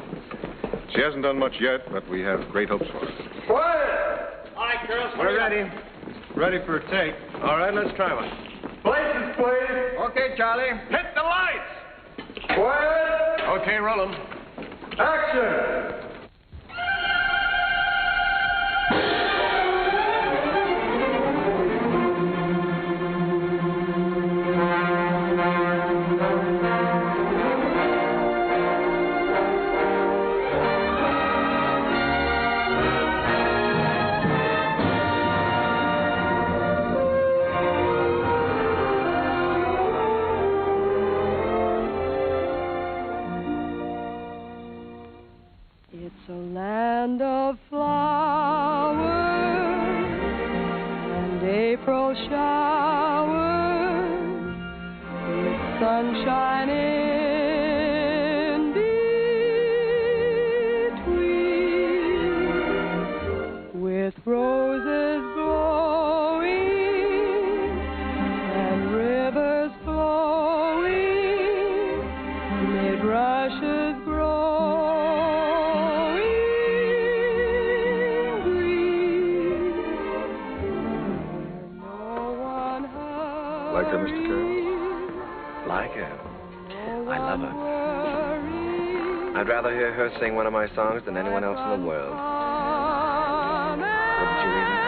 She hasn't done much yet, but we have great hopes for her. Quiet! All right, girls. We're ready. Ready for a take. All right, let's try one. Places, please. Okay, Charlie. Hit the lights. Quiet! Okay, roll 'em. Action! grasses growing green. No one has Like her, Mr. Kern? Like her? I love her. I'd rather hear her sing one of my songs than anyone else in the world. Wouldn't you even?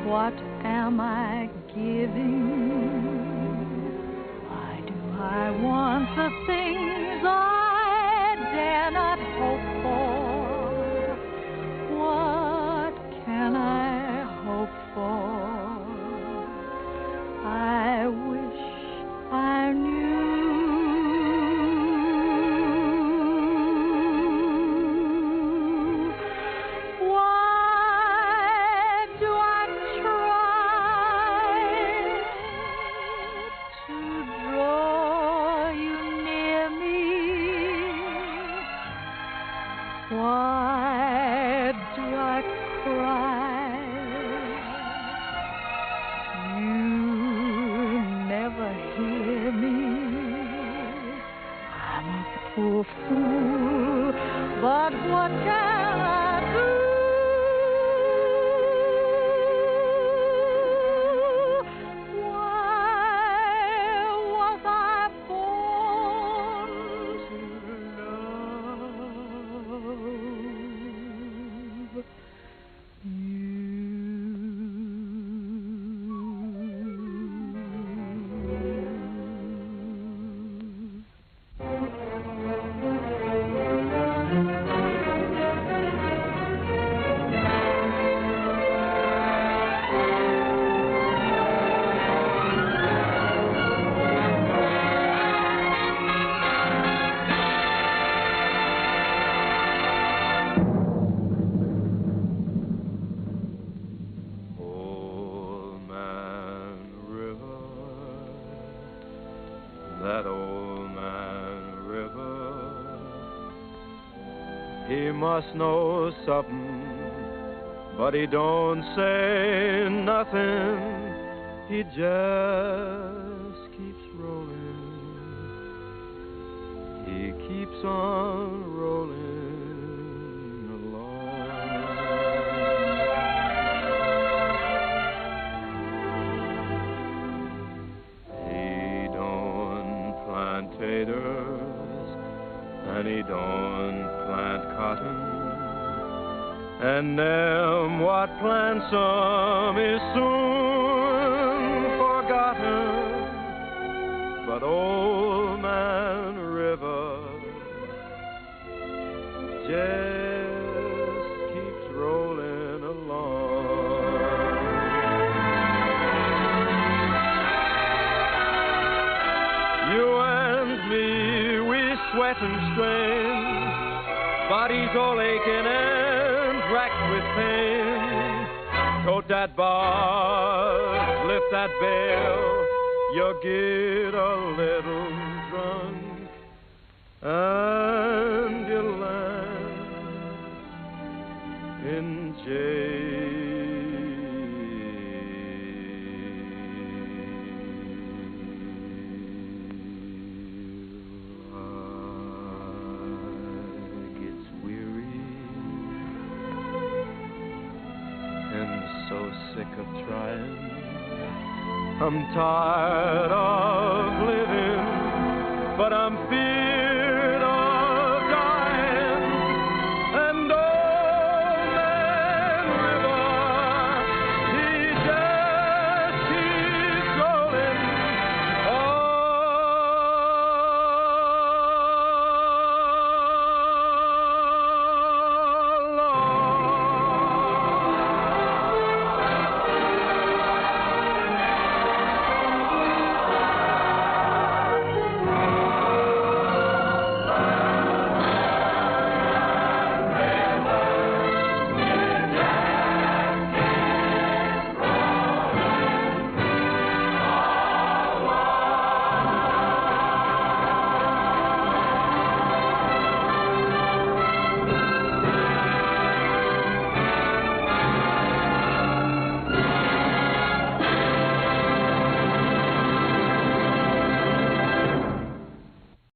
what am I giving? Why do I want the things I dare not hope for? What can I hope for? I wish I knew. Fool, but what can I do? Why was I born to love That old man River, he must know something, but he don't say nothing. He just keeps rolling. He keeps on rolling along. He don't plant taters, and he don't plant cotton, and them what plants 'em is soon forgotten. But old man River just keeps rolling along. You and me, we sweat and strain, bodies all aching and racked with pain. Tote that bar, lift that bell, you get a little drunk, and you land in jail. Gets weary and so sick of trying. I'm tired of living, but I'm feeling